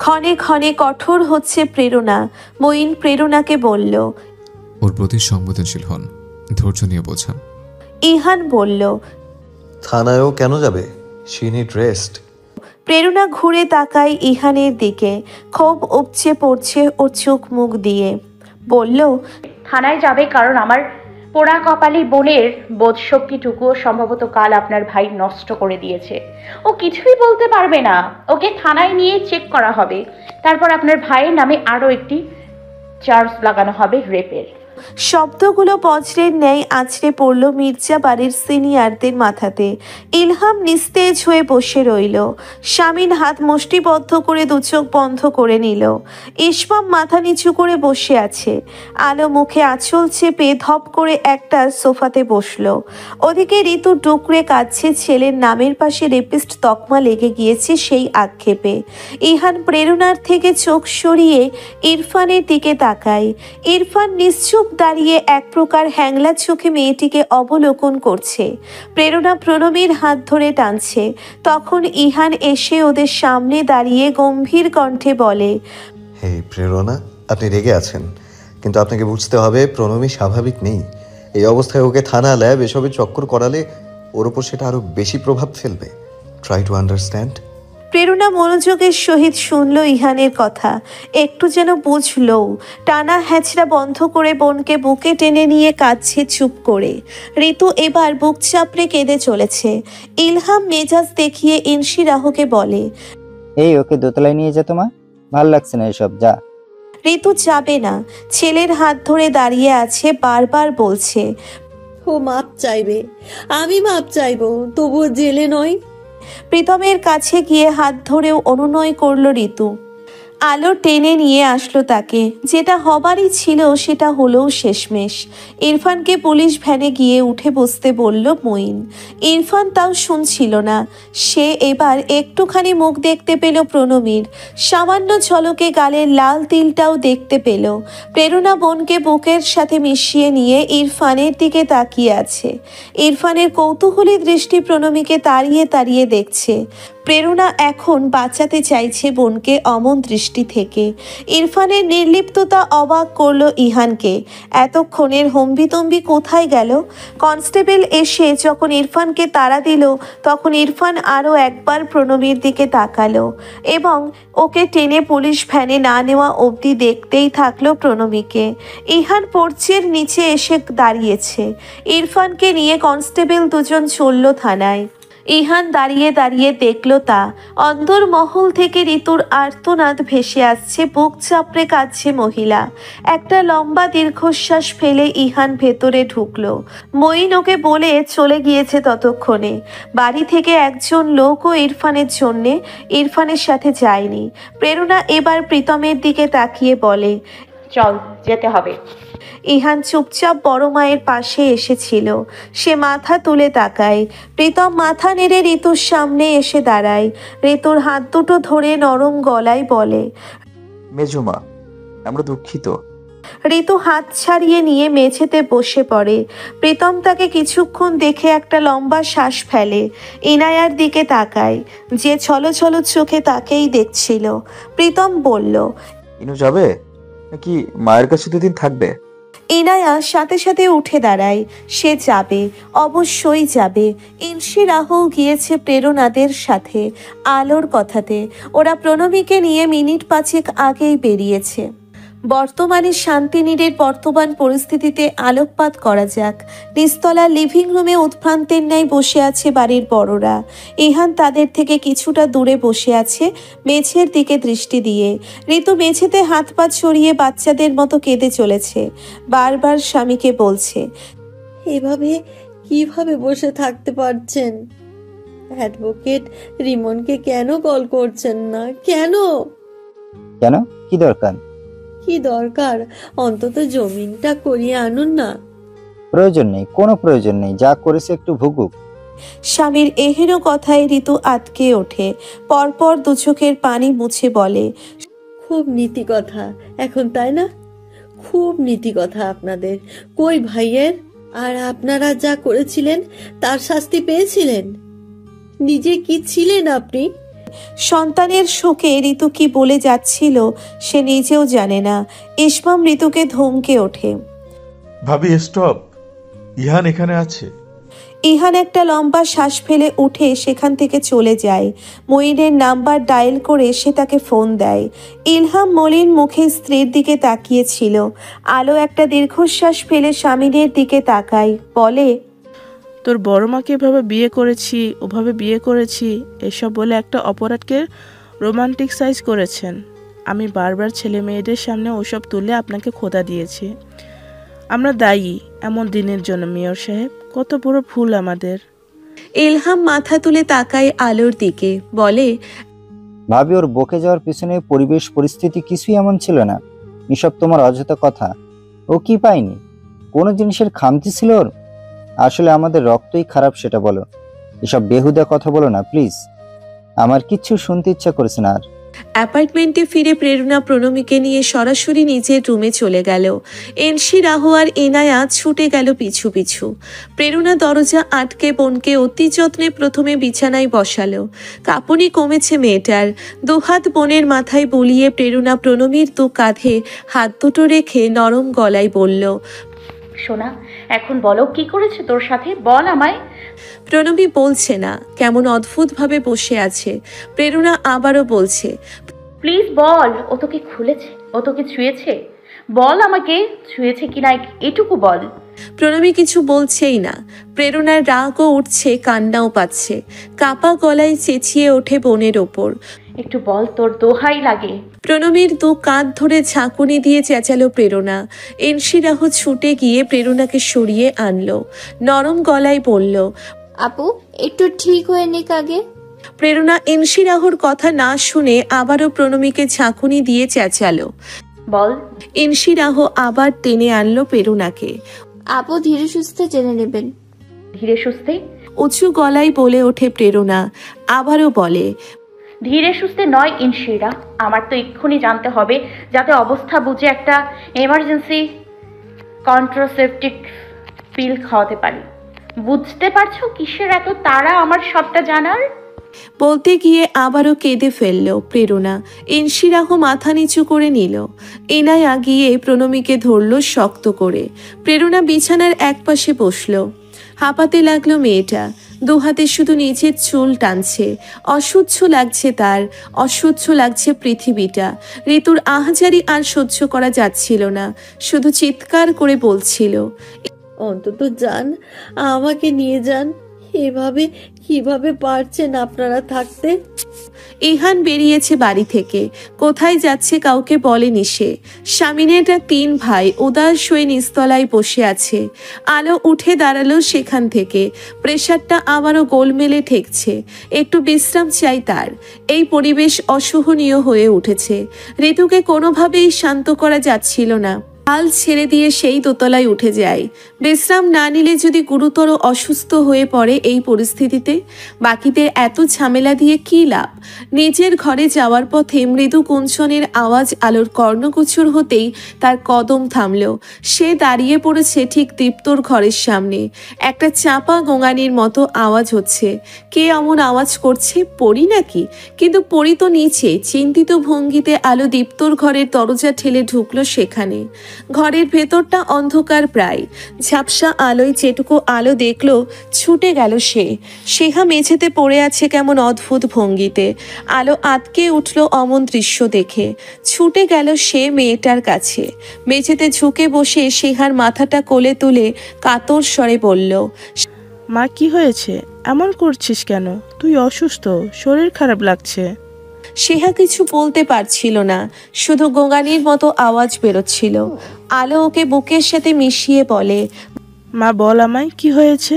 ক্ষণে ক্ষণে কঠোর হচ্ছে প্রেরণা। মঈন প্রেরণাকে বলল, ওর প্রতি সংবেদনশীল হন, ধৈর্য নিয়ে বোঝান। ইহান বলল, থানায়ও কেন যাবে? She need rest. প্রেরণা ঘুরে তাকায় ইহানের দিকে। ক্ষোভ উপচে পড়ছে ওর চোখ মুখ দিয়ে। বলল, থানায় যাবে কারণ আমার পোড়া কপালি বোনের বোধশক্তিটুকুও সম্ভবত কাল আপনার ভাই নষ্ট করে দিয়েছে। ও কিছুই বলতে পারবে না, ওকে থানায় নিয়ে চেক করা হবে। তারপর আপনার ভাইয়ের নামে আরও একটি চার্জ লাগানো হবে রেপের। শব্দগুলো বজ্রের ন্যায় আছড়ে পড়ল মির্জা বাড়ির সিনিয়রদের মাথাতে। ইলহাম নিস্তেজ হয়ে বসে রইল। স্বামীর হাত মুষ্টিবদ্ধ করে দুচোখ বন্ধ করে নিল। ইসমাম মাথা নিচু করে বসে আছে। আলো মুখে আঁচল চেপে ধপ করে একটা সোফাতে বসল। ওদিকে ঋতু ডুকরে কাঁদছে। ছেলের নামের পাশে রেপিস্ট তকমা লেগে গিয়েছে সেই আক্ষেপে। ইহান প্রেরণার থেকে চোখ সরিয়ে ইরফানের দিকে তাকায়। ইরফান নিশ্চুপ দাঁড়িয়ে এক প্রকার হ্যাংলা চোখে মেয়েটিকে অবলোকন করছে। প্রেরণা প্রণবীর হাত ধরে টানছে। তখন ইহান এসে ওদের সামনে দাঁড়িয়ে গম্ভীর কণ্ঠে বলে, হে প্রেরণা, আপনি রেগে আছেন, কিন্তু আপনাকে বুঝতে হবে প্রণবী স্বাভাবিক নেই। এই অবস্থায় ওকে থানা, ল্যাব এসবে চক্কর করালে ওর ওপর সেটা আরো বেশি প্রভাব ফেলবে। Try to understand. প্রেরণা মনোযোগের সহিত শুনল ইহানের কথা। একটু যেন বুঝলো। টানা হ্যাচড়া বন্ধ করে বোনকে বুকে টেনে নিয়ে কাঁদছে চুপ করে। ঋতু এবার বুক চাপড়ে কেঁদে চলেছে। ইলহাম মেজাজ দেখিয়ে ইনসি রাহুকে বলে, এই ওকে দোতলায় নিয়ে যা, তোমার ভাল লাগছে না এসব, যা। ঋতু যাবে না। ছেলের হাত ধরে দাঁড়িয়ে আছে, বারবার বলছে, ও মাপ চাইবে, আমি মাপ চাইবো, তবুও জেলে নয়। প্রীতমের কাছে গিয়ে হাত ধরেও অনুনয় করল ঋতু। আলো টেনে নিয়ে আসলো তাকে। যেটা হবারই ছিল সেটা হলেও শেষমেশ। ইরফানকে পুলিশ ভ্যানে গিয়ে উঠে বসতে বলল মঈন। ইরফান তাও শুনছিল না। সে এবার একটুখানি মুখ দেখতে পেল প্রণবীর। সামান্য ঝলকে গালের লাল তিলটাও দেখতে পেল। প্রেরণা বোনকে বুকের সাথে মিশিয়ে নিয়ে ইরফানের দিকে তাকিয়ে আছে। ইরফানের কৌতূহলী দৃষ্টি প্রণবীকে তাড়িয়ে তাড়িয়ে দেখছে। প্রেরণা এখন বাঁচাতে চাইছে বোনকে অমন দৃষ্টি থেকে। ইরফানের নির্লিপ্ততা অবাক করলো ইহানকে। এতক্ষণের হম্বিতম্বি কোথায় গেল? কনস্টেবল এসে যখন ইরফানকে তাড়া দিল, তখন ইরফান আরও একবার প্রণবীর দিকে তাকালো এবং ওকে টেনে পুলিশ ভ্যানে না নেওয়া অবধি দেখতেই থাকলো প্রণবীকে। ইহান পোর্চের নিচে এসে দাঁড়িয়েছে। ইরফানকে নিয়ে কনস্টেবল দুজন চলল থানায়। ইহান দাঁড়িয়ে দাঁড়িয়ে দেখল তা। অন্দরমহল থেকে ঋতুর আর্তনাদ ভেসে আসছে। বুক চাপড়ে কাঁদছে মহিলা। একটা লম্বা দীর্ঘশ্বাস ফেলে ইহান ভেতরে ঢুকলো। মঈন ওকে বলে চলে গিয়েছে ততক্ষণে। বাড়ি থেকে একজন লোকও ইরফানের জন্যে ইরফানের সাথে যায়নি। প্রেরণা এবার প্রীতমের দিকে তাকিয়ে বলে, চল যেতে হবে। ইহান চুপচাপ বড় মায়ের পাশে এসেছিল। সে মাথা তুলে তাকায়। প্রীতম মাথা নেড়ে ঋতুর সামনে এসে দাঁড়ায়। ঋতুর হাত দুটো ধরে নরম গলায় বলে, মেজুমা, আমরা দুঃখিত। ঋতু হাত ছাড়িয়ে নিয়ে মেঝেতে বসে পড়ে। প্রীতম তাকে কিছুক্ষণ দেখে একটা লম্বা শ্বাস ফেলে। ইনায়ার দিকে তাকায়, যে ছলো ছলো চোখে তাকেই দেখছিল। প্রীতম বলল, ইনু যাবে নাকি মায়ের কাছে দুদিন থাকবে? ইনায়া সাথে সাথে উঠে দাঁড়ায়। সে যাবে, অবশ্যই যাবে। ইনসি রাহু গিয়েছে প্রেরণাদের সাথে আলোর কথাতে। ওরা প্রণবীকে নিয়ে মিনিট 5 আগেই বেরিয়েছে। বর্তমানে শান্তিনীড়ের বর্তমান পরিস্থিতিতে আলোকপাত করা যাক। নিস্তলা লিভিং রুমে উৎভ্রান্তের ন্যায় বসে আছে বাড়ির বড়রা। ইহান তাদের থেকে কিছুটা দূরে বসে আছে, মেঝের দিকে দৃষ্টি দিয়ে। ঋতু মেঝেতে হাত পা ছড়িয়ে বাচ্চাদের মতো কেঁদে চলেছে। বারবার স্বামীকে বলছে, এভাবে কিভাবে বসে থাকতে পারছেন? অ্যাডভোকেট রিমনকে কেন কল করছেন না? কেন? কেন, কি দরকার? কি দরকার? অন্তত জমিনটা করিয়ে আনুন না। প্রয়োজন নেই, কোনো প্রয়োজন নেই। যা করেছে একটু ভুগুক। স্বামীর এহেনো কথায় ঋতু আটকে ওঠে, পরপর দু চোখের পানি মুছে বলে, খুব নীতি কথা এখন, তাই না? খুব নীতি কথা আপনাদের। কই ভাইয়ের? আর আপনারা যা করেছিলেন তার শাস্তি পেয়েছিলেন? নিজে কি ছিলেন আপনি? সন্তানের শোকে ঋতু কি বলে যাচ্ছিল সে নিজেও জানে না। ইসমাম ঋতুকে ধমকে ওঠে। ভাবি স্টপ, ইহান এখানে আছে। ইহান একটা লম্বা শ্বাস ফেলে উঠে সেখান থেকে চলে যায়। মঈনের নাম্বার ডায়াল করে সে তাকে ফোন দেয়। ইলহাম মলিন মুখে স্ত্রীর দিকে তাকিয়েছিল। আলো একটা দীর্ঘশ্বাস ফেলে স্বামীনের দিকে তাকায়, বলে, তোর বড় মাকে এভাবে বিয়ে করেছি, ওভাবে বিয়ে করেছি এসব বলে একটা অপরাধকে রোমান্টিকসাইজ করেছেন। আমি বারবার ছেলে মেয়েদের সামনে ওসব তুলে আপনাকে খোদা দিয়েছি। আমরা দায়ী এমন দিনের জন্য মেয়র সাহেব, কত বড় ভুল আমাদের। ইলহাম মাথা তুলে তাকায় আলোর দিকে, বলে, ভাবি ওর বকে যাওয়ার পিছনে পরিবেশ পরিস্থিতি কিছুই এমন ছিল না। এসব তোমার অযথা কথা। ও কি পায়নি? কোনো জিনিসের খামতি ছিল ওর? আসলে আমাদের রক্তই খারাপ সেটা বলো। এসব বেহুদা কথা বলো না প্লিজ। আমার কিচ্ছু শুনতে ইচ্ছা করেছে না আর। অ্যাপার্টমেন্টে ফিরে প্রেরণা প্রণমীকে নিয়ে সরাসরি নিজের রুমে চলে গেল। এনসি রাহু আর এনায়া ছুটে গেল পিছু পিছু। প্রেরণা দরজা আটকে বোনকে অতি যত্নে প্রথমে বিছানায় বসালো। কাঁপুনি কমেছে মেয়েটার। দুহাত বোনের মাথায় বুলিয়ে প্রেরণা প্রণমীর দু কাঁধে হাত দুটো রেখে নরম গলায় বলল, সোনা, এখন বলো কি করেছে তোর সাথে, বল আমায়। প্রণবী বলছে না, কেমন অদ্ভুতভাবে বসে আছে। প্রেরণা আবারও বলছে, প্লিজ বল, ও তোকে খুলেছে, ও তোকে ছুঁয়েছে? বল আমাকে, ছুঁয়েছে কিনা এটুকু বল। প্রণবী কিছু বলছেই না। প্রেরণার রাগও উঠছে, কান্নাও পাচ্ছে। কাপা গলায় চেঁচিয়ে ওঠে বোনের ওপর, একটু বল, তোর দোহাই লাগে। প্রণবীর দু কাঁধ ধরে ঝাঁকুনি দিয়ে চেঁচালো প্রেরণা। এনসি রাহু ছুটে গিয়ে প্রেরণাকে সরিয়ে আনলো। নরম গলায় বলল, আপু একটু ঠিক হয়ে নিক আগে। প্রেরণা এনসি রাহুর কথা না শুনে আবারও প্রণমীকে ঝাঁকুনি দিয়ে চেঁচালো। বল। এনসি রাহু আবার টেনে আনলো প্রেরণাকে। আপু ধীরে সুস্থে জেনে নেবেন। ধীরে সুস্থে? উঁচু গলায় বলে ওঠে প্রেরণা। আবারও বলে, ধীরে সুস্থে নয় ইনশিরা, আমার তো এক্ষুনি জানতে হবে, যাতে অবস্থা বুঝে একটা এমার্জেন্সি কন্ট্রাসেপটিভ পিল খাওয়াতে পারি। বুঝতে পারছো কিসের এত তাড়া আমার সবটা জানার? বলতে গিয়ে আবারও কেঁদে ফেলল প্রেরণা। এনসি রাহু মাথা নিচু করে নিল। এনায়া গিয়ে প্রণমীকে ধরল শক্ত করে। প্রেরণা বিছানার একপাশে বসল। হাঁপাতে লাগলো মেয়েটা। দু হাতে শুধু নিজের চুল টানছে। অসহ্য লাগছে তার, অসহ্য লাগছে পৃথিবীটা। ঋতুর আহাজারি আর সহ্য করা যাচ্ছিল না। শুধু চিৎকার করে বলছিল, অন্তত যান, আমাকে নিয়ে যান। এভাবে কিভাবে পারছেন আপনারা থাকতে? ইহান বেরিয়েছে বাড়ি থেকে। কোথায় যাচ্ছে কাউকে বলেনি সে। স্বামীনেরা 3 ভাই উদাস হয়ে নিস্তলায় বসে আছে। আলো উঠে দাঁড়ালো সেখান থেকে। প্রেশারটা আবারও গোলমেলে ঠেকছে। একটু বিশ্রাম চাই তার। এই পরিবেশ অসহনীয় হয়ে উঠেছে। ঋতুকে কোনোভাবেই শান্ত করা যাচ্ছিল না। হাল ছেড়ে দিয়ে সেই দোতলায় উঠে যায়। বিশ্রাম না নিলে যদি গুরুতর অসুস্থ হয়ে পড়ে এই পরিস্থিতিতে, বাকিদের এত ঝামেলা দিয়ে কী লাভ? নিজের ঘরে যাওয়ার পথে মৃদু কুঞ্চনের আওয়াজ আলোর কর্ণগোচর হতেই তার কদম থামল। সে দাঁড়িয়ে পড়েছে ঠিক দীপ্তর ঘরের সামনে। একটা চাপা গোঙানির মতো আওয়াজ হচ্ছে। কে এমন আওয়াজ করছে? পড়ি নাকি? কিন্তু পড়ি তো নিচে। চিন্তিত ভঙ্গিতে আলো দীপ্তর ঘরের দরজা ঠেলে ঢুকলো সেখানে। ঘরের ভেতরটা অন্ধকার প্রায়। ঝাপসা আলোয় যেটুকু আলো দেখলো ছুটে গেল সে। সেহা মেঝেতে পড়ে আছে কেমন অদ্ভুত ভঙ্গিতে। আলো আতকে উঠল অমন দৃশ্য দেখে। ছুটে গেল সে মেয়েটার কাছে। মেঝেতে ঝুঁকে বসে সেহার মাথাটা কোলে তুলে কাতর স্বরে বলল, মা কি হয়েছে? এমন করছিস কেন? তুই অসুস্থ, শরীর খারাপ লাগছে। সেহা কিছু বলতে পারছিল না, শুধু গোঙানির মতো আওয়াজ বেরোচ্ছিল। আলো ওকে বুকের সাথে মিশিয়ে বলে, মা বল আমায় কি হয়েছে?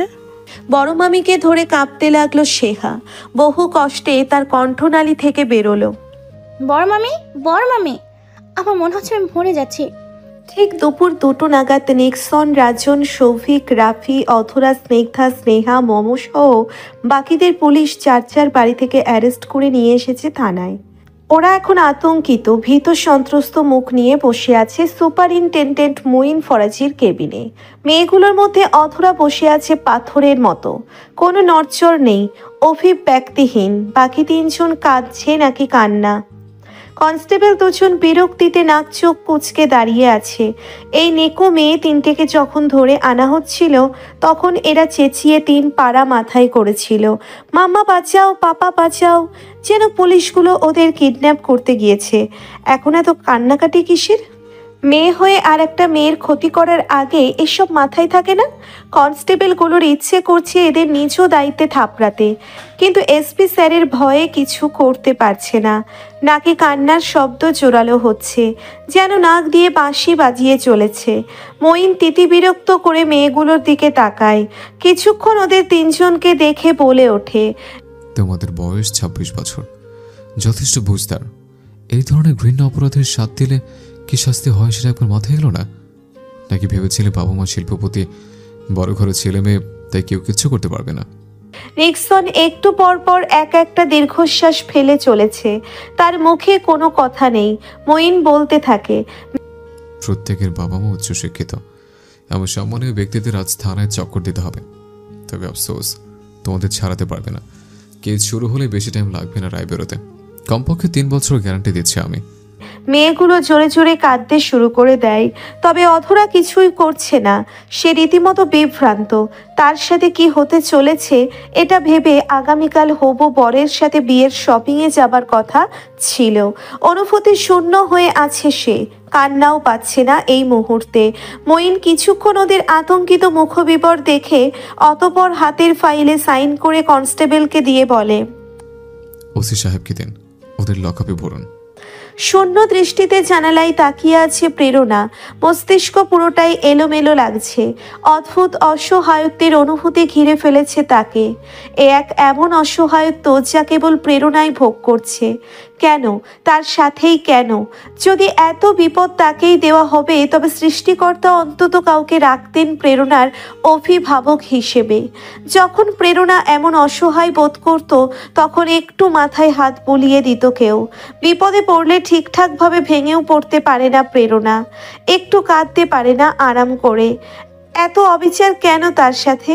বড় মামিকে ধরে কাঁপতে লাগলো সেহা। বহু কষ্টে তার কণ্ঠনালী থেকে বেরোলো, বড় মামি, বড় মামি, আমার মনে হচ্ছে আমি মরে যাচ্ছি। ঠিক দুপুর 2টো নাগাদ নিক্সন, রাজন, সৌভিক, রাফি, অধরা, স্নিগ্ধা, স্নেহা, মম সহ বাকিদের পুলিশ যার বাড়ি থেকে অ্যারেস্ট করে নিয়ে এসেছে থানায়। ওরা এখন আতঙ্কিত, ভীত সন্ত্রস্ত মুখ নিয়ে বসে আছে সুপারিনটেন্ডেন্ট মঈন ফরাজির কেবিনে। মেয়েগুলোর মধ্যে অধরা বসে আছে পাথরের মতো, কোনো নড়চড় নেই, অভিপ ব্যক্তিহীন। বাকি 3জন কাঁদছে নাকি কান্না। কনস্টেবল 2জন বিরক্তিতে নাক চোখ কুচকে দাঁড়িয়ে আছে। এই নেকো মেয়ে 3টেকে যখন ধরে আনা হচ্ছিল তখন এরা চেঁচিয়ে 3 পাড়া মাথায় করেছিল, মাম্মা বাঁচাও, পাপা বাঁচাও, যেন পুলিশগুলো ওদের কিডন্যাপ করতে গিয়েছে। এখন এত কান্নাকাটি কিসের? মেয়ে হয়ে আর একটা মেয়ের ক্ষতি করার আগে এসব মাথায় থাকে না? কনস্টেবলগুলোর ইচ্ছে করছে এদের নিজ দায়িত্বে থাপড়াতে, কিন্তু এসপি স্যারের ভয়ে কিছু করতে পারছে না। নাকি কান্নার শব্দ জোরালো হচ্ছে, যেন নাক দিয়ে বাঁশি বাজিয়ে চলেছে। মঈন তিতি বিরক্ত করে মেয়েগুলোর দিকে তাকায়, কিছুক্ষণ ওদের 3জনকে দেখে বলে ওঠে, তোমাদের বয়স 26 বছর, যথেষ্ট বুঝদার। এই ধরনের ঘৃণ্য অপরাধের সাথ দিলে কি শাস্তি হয় সেটা একবার মাথায় এলো না? নাকি ভেবেছিলে বাবা মা শিল্পপতি, বড় ঘরের ছেলে মেয়ে, তাই কেউ কিচ্ছু করতে পারবে না? নিক্সন একটু পর একটা দীর্ঘশ্বাস ফেলে চলেছে, তার মুখে কোনো কথা নেই। মঈন বলতে থাকে, প্রত্যেকের বাবা মা উচ্চশিক্ষিত, এমন সম্মানীয় ব্যক্তিদের আজ থানায় চক্কর দিতে হবে। তবে আফসোস, তোমাদের ছাড়াতে পারবে না। কেস শুরু হলে বেশি টাইম লাগবে না রায় বেরোতে, কমপক্ষে 3 বছর গ্যারান্টি দিচ্ছি আমি। মেয়েগুলো জোরে জোরে কাঁদতে শুরু করে দেয়, তবে অধরা কিছুই করছে না। সে রীতিমতো বিভ্রান্ত। তার সাথে কি হতে চলেছে এটা ভেবে আগামীকাল হবু বরের সাথে বিয়ের শপিংয়ে যাবার কথা ছিল। অনুভূতি শূন্য হয়ে আছে সে, কান্নাও পাচ্ছে না এই মুহূর্তে। মঈন কিছুক্ষণ ওদের আতঙ্কিত মুখবিবর দেখে অতঃপর হাতের ফাইলে সাইন করে কনস্টেবলকে দিয়ে বলে, ওসি সাহেবকে দিন, ওদের লকআপে ভরুন। শূন্য দৃষ্টিতে জানালায় তাকিয়ে আছে প্রেরণা। মস্তিষ্ক পুরোটাই এলোমেলো লাগছে। অদ্ভুত অসহায়ত্বের অনুভূতি ঘিরে ফেলেছে তাকে। এক এমন অসহায়ত্ব যা কেবল প্রেরণাই ভোগ করছে। কেন? তার সাথেই কেন? যদি এত বিপদ তাকেই দেওয়া হবে তবে সৃষ্টিকর্তা অন্তত কাউকে রাখতেন প্রেরণার অভিভাবক হিসেবে। যখন প্রেরণা এমন অসহায় বোধ করত তখন একটু মাথায় হাত বুলিয়ে দিত কেউ। বিপদে পড়লে ঠিকঠাকভাবে ভেঙেও পড়তে পারে না প্রেরণা, একটু কাঁদতে পারে না আরাম করে। এত অবিচার কেন তার সাথে?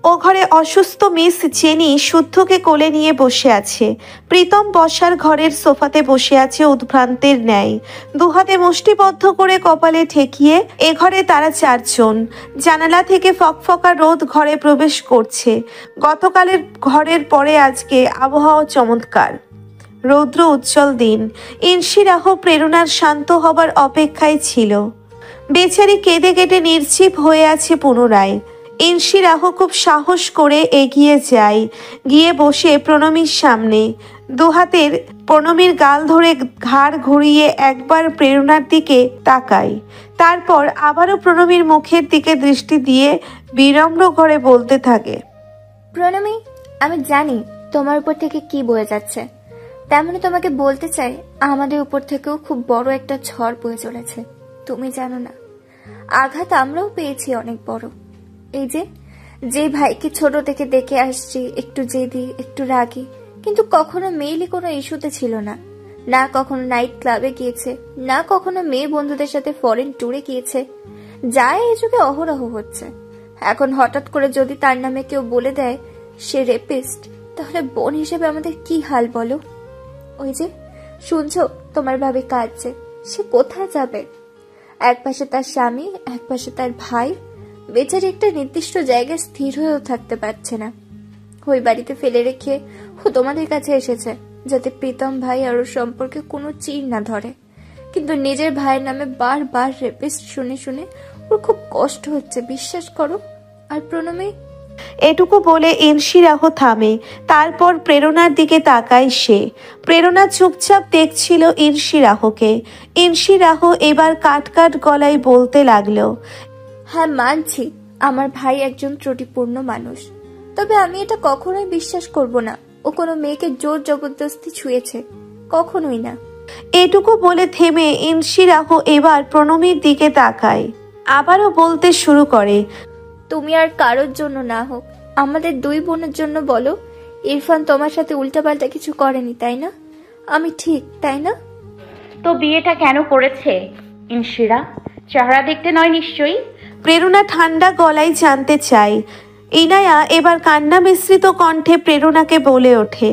ও ঘরে অসুস্থ মিস জেনি শুদ্ধকে কোলে নিয়ে বসে আছে। প্রীতম বসার ঘরের সোফাতে বসে আছে উদ্ভ্রান্তের ন্যায়, দুহাতে মুষ্টিবদ্ধ করে কপালে ঠেকিয়ে। এ ঘরে তারা 4 জন। জানালা থেকে ফকফকা রোদ ঘরে প্রবেশ করছে। গতকালের ঘরের পরে আজকে আবহাওয়া চমৎকার, রৌদ্র উজ্জ্বল দিন। ইনশিরাহ প্রেরণার শান্ত হবার অপেক্ষায় ছিল। বেচারি কেঁদে কেটে নির্জীব হয়ে আছে পুনরায়। ইনশিরাহ খুব সাহস করে এগিয়ে যায়, গিয়ে বসে প্রণমীর সামনে। দুহাতের প্রণমীর গাল ধরে ঘাড় ঘুরিয়ে একবার প্রেরণার দিকে তাকায়, তারপর আবারও প্রণমীর মুখের দিকে দৃষ্টি দিয়ে বিনম্র করে বলতে থাকে, প্রণমী, আমি জানি তোমার উপর থেকে কি বয়ে যাচ্ছে, তেমনি তোমাকে বলতে চাই আমাদের উপর থেকেও খুব বড় একটা ঝড় বয়ে চলেছে। তুমি জানো না, আঘাত আমরাও পেয়েছি অনেক বড়। এই যে ভাইকে ছোট থেকে দেখে আসছি, একটু জেদি, একটু রাগী, কিন্তু কখনো মেইলি কোনো ইস্যুতে ছিল না। না কখনো নাইট ক্লাবে গিয়েছে, না কখনো মেয়ে বন্ধুদের সাথে ফরেন ট্যুরে গিয়েছে। যায় এই যুগে অহরহ হচ্ছে। এখন হঠাৎ করে যদি তার নামে কেউ বলে দেয় সে রেপিস্ট, তাহলে বোন হিসেবে আমাদের কি হাল বলো? ওই যে শুনছো, তোমার ভাবে কাঁদছে। সে কোথায় যাবে? এক পাশে তার স্বামী, এক পাশে তার ভাই। বেচারি একটা নির্দিষ্ট জায়গায় স্থির হয়েও থাকতে পারছে না। ওই বাড়িতে ফেলে রেখে ও তোমাদের কাছে এসেছে যাতে প্রীতম ভাই আর ওর সম্পর্কে কোনো চিড় না ধরে। কিন্তু নিজের ভাইয়ের নামে বারবার রেপিস্ট শুনে শুনে ওর খুব কষ্ট হচ্ছে, বিশ্বাস করো। আর প্রণমী, এটুকু বলে ইনশিরাহ থামে। তারপর প্রেরণার দিকে তাকায় সে। প্রেরণা চুপচাপ দেখছিল ইনশিরাহকে। ইনশিরাহ এবার কাট কাট গলায় বলতে লাগলো, হ্যাঁ মানছি আমার ভাই একজন ত্রুটিপূর্ণ মানুষ, তবে আমি এটা কখনোই বিশ্বাস করব না ও কোনো মেয়েকে জোর জবরদস্তি ছুঁয়েছে, কখনোই না। এটুকু বলে থেমে ইনশিরাহ এবার প্রণমীর দিকে তাকায়, আবারও বলতে শুরু করে, তুমি আর কারোর জন্য না হোক, আমাদের দুই বোনের জন্য বলো, ইরফান তোমার সাথে উল্টাপাল্টা কিছু করেনি, তাই না? আমি ঠিক, তাই না? তো বিয়েটা কেন করেছে ইনশিরা? চেহারা দেখতে নয় নিশ্চয়ই? প্রেরণা ঠান্ডা গলায় জানতে চায়। ইনায়া এবার কান্না মিশ্রিত কণ্ঠে প্রেরণাকে বলে ওঠে,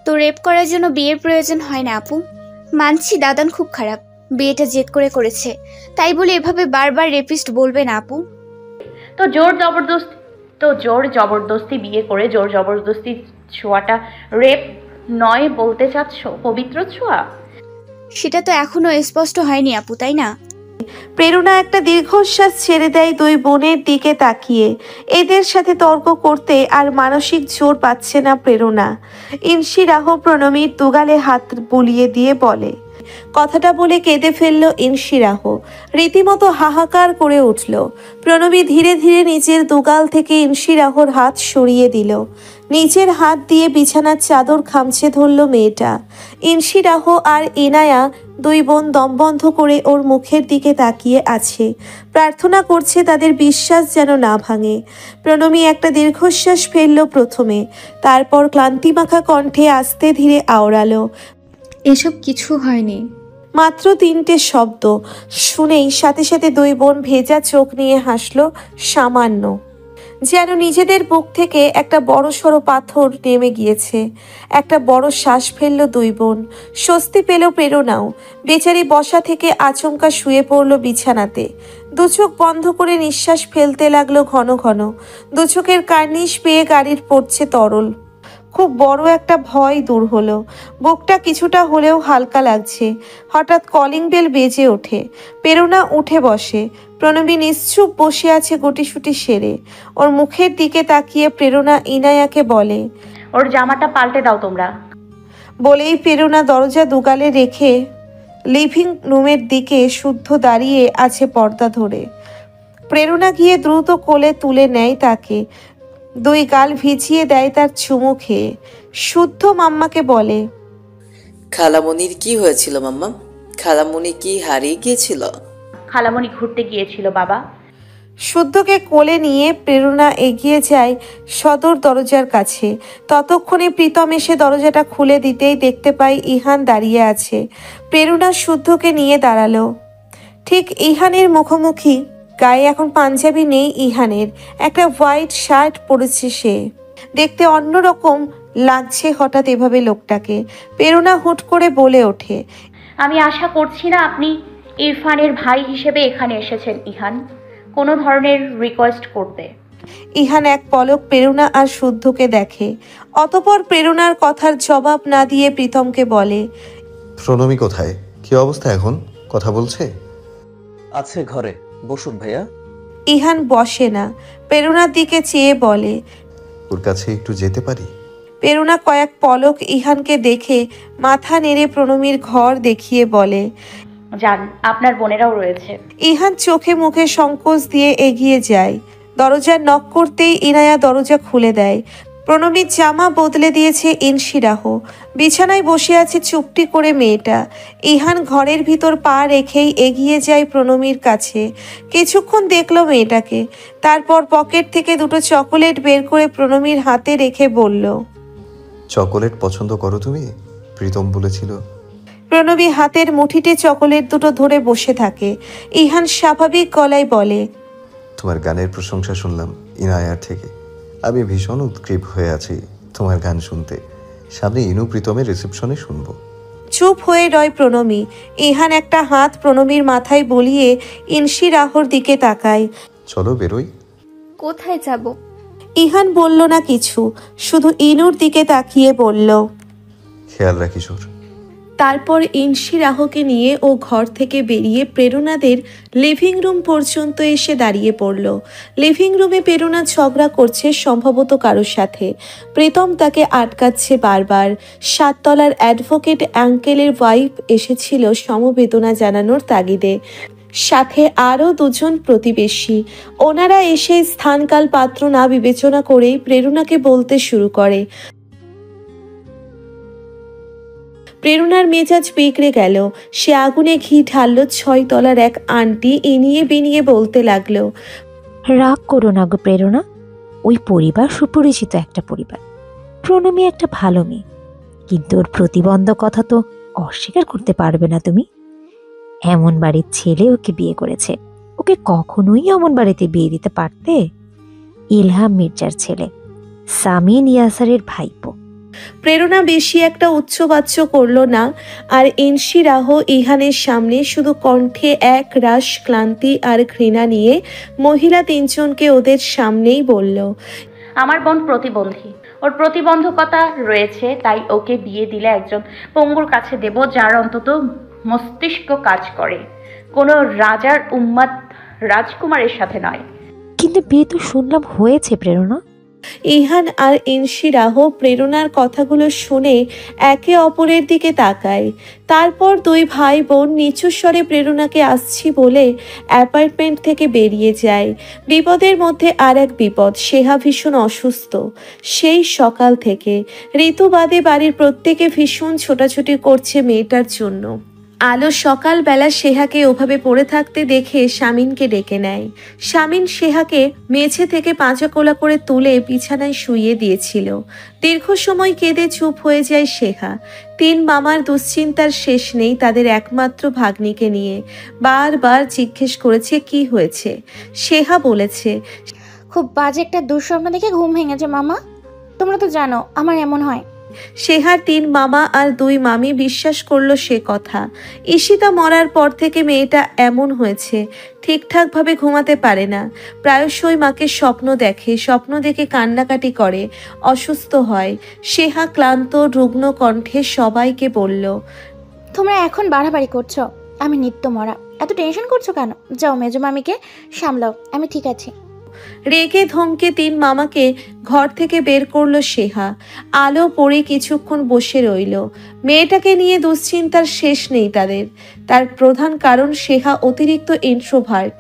তো রেপ করার জন্য বিয়ের প্রয়োজন হয় না আপু। মানছি দাদান খুব খারাপ, বিয়েটা জেদ করে করেছে, তাই বলে এভাবে বারবার রেপিস্ট বলবে না আপু। তো জোর জবরদস্তি বিয়ে করে জোর জবরদস্তি ছোঁয়াটা রেপ নয় বলতে চাচ্ছ? পবিত্র ছোঁয়া? সেটা তো এখনো স্পষ্ট হয়নি আপু, তাই না? প্রেরণা একটা দীর্ঘশ্বাস ছেড়ে দেয় দুই বোনের দিকে তাকিয়ে। এদের সাথে তর্ক করতে আর মানসিক জোর পাচ্ছে না প্রেরণা। ইনশিরাহ প্রণমীর দুগালে হাত বুলিয়ে দিয়ে বলে, কথাটা বলে কেঁদে ফেলল ইনশিরাহ। রীতিমতো হাহাকার করে উঠল। প্রণবী ধীরে ধীরে নিজের দুগাল থেকে ইনশিরাহর হাত সরিয়ে দিল। নিজের হাত দিয়ে বিছানার চাদর খামচে ধরল মেয়েটা। ইনশিরাহ আর ইনায়া দুই বোন দম বন্ধ করে ওর মুখের দিকে তাকিয়ে আছে, প্রার্থনা করছে তাদের বিশ্বাস যেন না ভাঙে। প্রণমী একটা দীর্ঘশ্বাস ফেলল প্রথমে, তারপর ক্লান্তিমাখা কণ্ঠে আস্তে ধীরে আওড়ালো, এসব কিছু হয়নি। মাত্র 3টে শব্দ শুনেই সাথে সাথে দুই বোন ভেজা চোখ নিয়ে হাসলো সামান্য, যেন নিজেদের বুক থেকে একটা বড় সড়ো পাথর নেমে গিয়েছে। একটা বড় শ্বাস ফেলল দুই বোন। স্বস্তি পেল প্রেরণাও। বেচারি বসা থেকে আচমকা শুয়ে পড়ল বিছানাতে। দু চোখ বন্ধ করে নিঃশ্বাস ফেলতে লাগলো ঘন ঘন। দু চোখের কার্নিশ পেয়ে গাড়ির পড়ছে তরল। খুব বড় একটা ভয় দূর হলো। বুকটা কিছুটা হলেও হালকা লাগছে। হঠাৎ কলিং বেল বেজে ওঠে। প্রেরণা উঠে বসে। প্রণবী নিশ্চুপ বসে আছে গুটিসুটি সেরে। ওর মুখের দিকে তাকিয়ে প্রেরণা ইনায়াকে বলে, ওর জামাটা পাল্টে দাও তোমরা। বলেই প্রেরণা দরজা দুগালে রেখে লিভিং রুমের দিকে শুদ্ধ দাঁড়িয়ে আছে পর্দা ধরে। প্রেরণা গিয়ে দ্রুত কোলে তুলে নেয় তাকে, দুই গাল ভিজিয়ে দেয় তার চুমু খেয়ে। শুদ্ধ মাম্মাকে বলে, খালামণির কি হয়েছিল মাম্মা? খালামণি কি হারিয়ে গিয়েছিল? খালামণি ঘুরতে গিয়েছিল বাবা। শুদ্ধকে কোলে নিয়ে প্রেরণা এগিয়ে যায় সদর দরজার কাছে। ততক্ষণে প্রীতম এসে দরজাটা খুলে দিতেই দেখতে পায় ইহান দাঁড়িয়ে আছে। প্রেরণা শুদ্ধকে নিয়ে দাঁড়ালো ঠিক ইহানের মুখোমুখি। গায়ে এখন পাঞ্জাবি নেই ইহানের, একটা হোয়াইট শার্ট পরেছে সে। দেখতে অন্যরকম লাগছে হঠাৎ এভাবে লোকটাকে। প্রেরণা হুট করে বলে ওঠে, আমি আশা করছি না আপনি ইরফানের ভাই হিসেবে এখানে এসেছেন ইহান, কোনো ধরনের রিকোয়েস্ট করতে। ইহান এক পলক প্রেরণা আর শুদ্ধকে দেখে, অতঃপর প্রেরণার কথার জবাব না দিয়ে প্রীতমকে বলে, প্রণমী কোথায়? কি অবস্থা এখন? কথা বলছে? আছে ঘরে, বসুন ভাইয়া। ইহান বসে না, প্রেরণার দিকে চেয়ে বলে, ওর কাছে একটু যেতে পারি? প্রেরণা কয়েক পলক ইহানকে দেখে মাথা নেড়ে প্রণমীর ঘর দেখিয়ে বলে, যান, আপনার বোনেরাও রয়েছে। ইহান চোখে মুখে সংকোচ দিয়ে এগিয়ে যায়। দরজার নক করতেই ইনায়া দরজা খুলে দেয়। প্রণমীর জামা বদলে দিয়েছে ইনশিরাহ। বিছানায় বসে আছে চুপটি করে মেয়েটা। ইহান ঘরের ভিতর পা রেখেই এগিয়ে যায় প্রণমীর কাছে। কিছুক্ষণ দেখলো মেয়েটাকে, তারপর পকেট থেকে দুটো চকোলেট বের করে প্রণমীর হাতে রেখে বলল, চকোলেট পছন্দ করো তুমি? প্রীতম বলেছিল। প্রণবী হাতের মুঠিতে চকোলেট দুটো ধরে বসে থাকে। ইহান স্বাভাবিক গলায় বলে, তোমার গানের প্রশংসা শুনলাম ইনায়ার থেকে। আমি ভীষণ উৎক্ষেপ হয়ে আছি তোমার গান শুনতে। সামনে ইনু প্রীতমের রিসেপশনে শুনবো। চুপ হয়ে রয় প্রণমী। ইহান একটা হাত প্রণমীর মাথায় বলিয়ে ইনশিরাহর দিকে তাকায়। চলো বেরোই। কোথায় যাব? ইহান বলল না কিছু, শুধু ইনুর দিকে তাকিয়ে বলল, খেয়াল রাখিস ওর। তারপর ইনশিরাহকে নিয়ে ও ঘর থেকে বেরিয়ে প্রেরণাদের লিভিং রুম পর্যন্ত এসে দাঁড়িয়ে পড়ল। লিভিং রুমে প্রেরণা ঝগড়া করছে সম্ভবত কারোর সাথে। প্রীতম তাকে আটকাচ্ছে বারবার। 7 তলার অ্যাডভোকেট আঙ্কেলের ওয়াইফ এসেছিল সমবেদনা জানানোর তাগিদে, সাথে আরও 2 জন প্রতিবেশী। ওনারা এসে স্থানকাল পাত্র না বিবেচনা করেই প্রেরণাকে বলতে শুরু করে, প্রেরণার মেজাজ বিগড়ে গেল। সে আগুনে ঘি ঢাললো 6 তলার এক আন্টি ইনিয়ে বিনিয়ে বলতে লাগলো, রাগ করো না গো প্রেরণা, ওই পরিবার সুপরিচিত একটা পরিবার। প্রণমী একটা ভালো মেয়ে, কিন্তু ওর প্রতিবন্ধকতা তো অস্বীকার করতে পারবে না তুমি। এমন বাড়ির ছেলে ওকে বিয়ে করেছে, ওকে কখনোই এমন বাড়িতে বিয়ে দিতে পারতে? ইলহাম মির্জার ছেলে, সামিন ইয়াসারের ভাইপো। প্রেরণা বেশি একটা উচ্চবাচ্য করলো না, আর ইনশিরাহ ইহানের সামনে শুধু কণ্ঠে এক রাশ ক্লান্তি আর ঘৃণা নিয়ে মহিলা 3 জনকে ওদের সামনেই বলল, আমার বোন প্রতিবন্ধী, ওর প্রতিবন্ধকতা রয়েছে, তাই ওকে বিয়ে দিলে একজন পঙ্গুর কাছে দেব যার অন্তত মস্তিষ্ক কাজ করে, কোনো রাজার উম্মাদ রাজকুমারের সাথে নয়। কিন্তু বিয়ে তো শুনলাম হয়েছে প্রেরণা। ইহান আর ইনশিরাহ প্রেরণার কথাগুলো শুনে একে অপরের দিকে তাকায়। তারপর 2 ভাই বোন নিচু স্বরে প্রেরণাকে আসছি বলে অ্যাপার্টমেন্ট থেকে বেরিয়ে যায়। বিপদের মধ্যে আর এক বিপদ, সেহা ভীষণ অসুস্থ সেই সকাল থেকে। ঋতুবাদে বাড়ির প্রত্যেকে ভীষণ ছোটাছুটি করছে মেয়েটার জন্য। আলো সকালবেলা সেহাকে ওভাবে পড়ে থাকতে দেখে শামিনকে ডেকে নেয়। শামিন সেহাকে মেঝে থেকে পাঁজা কোলা করে তুলে বিছানায় শুইয়ে দিয়েছিল। দীর্ঘ সময় কেঁদে চুপ হয়ে যায় সেহা। 3 মামার দুশ্চিন্তার শেষ নেই তাদের একমাত্র ভাগ্নিকে নিয়ে। বারবার জিজ্ঞেস করেছে কি হয়েছে। সেহা বলেছে, খুব বাজে একটা দুঃস্বপ্ন দেখে ঘুম ভেঙেছে মামা, তোমরা তো জানো আমার এমন হয়। সেহার 3 মামা আর 2 মামি বিশ্বাস করলো সে কথা। ঈশিতা মরার পর থেকে মেয়েটা এমন হয়েছে, ঠিকঠাকভাবে ঘুমাতে পারে না, প্রায়শই মাকে স্বপ্ন দেখে, স্বপ্ন দেখে কান্নাকাটি করে, অসুস্থ হয়। সেহা ক্লান্ত রুগ্ন কণ্ঠে সবাইকে বলল, তোমরা এখন বাড়াবাড়ি করছো, আমি নিত্য মরা, এত টেনশন করছো কেন? যাও মেজো মামিকে সামলাও, আমি ঠিক আছি। রেগে ধমকে 3 মামাকে ঘর থেকে বের করলো সেহা। আলো পড়ে কিছুক্ষণ বসে রইল। মেয়েটাকে নিয়ে দুশ্চিন্তার শেষ নেই তাদের। তার প্রধান কারণ সেহা অতিরিক্ত ইন্ট্রোভার্ট।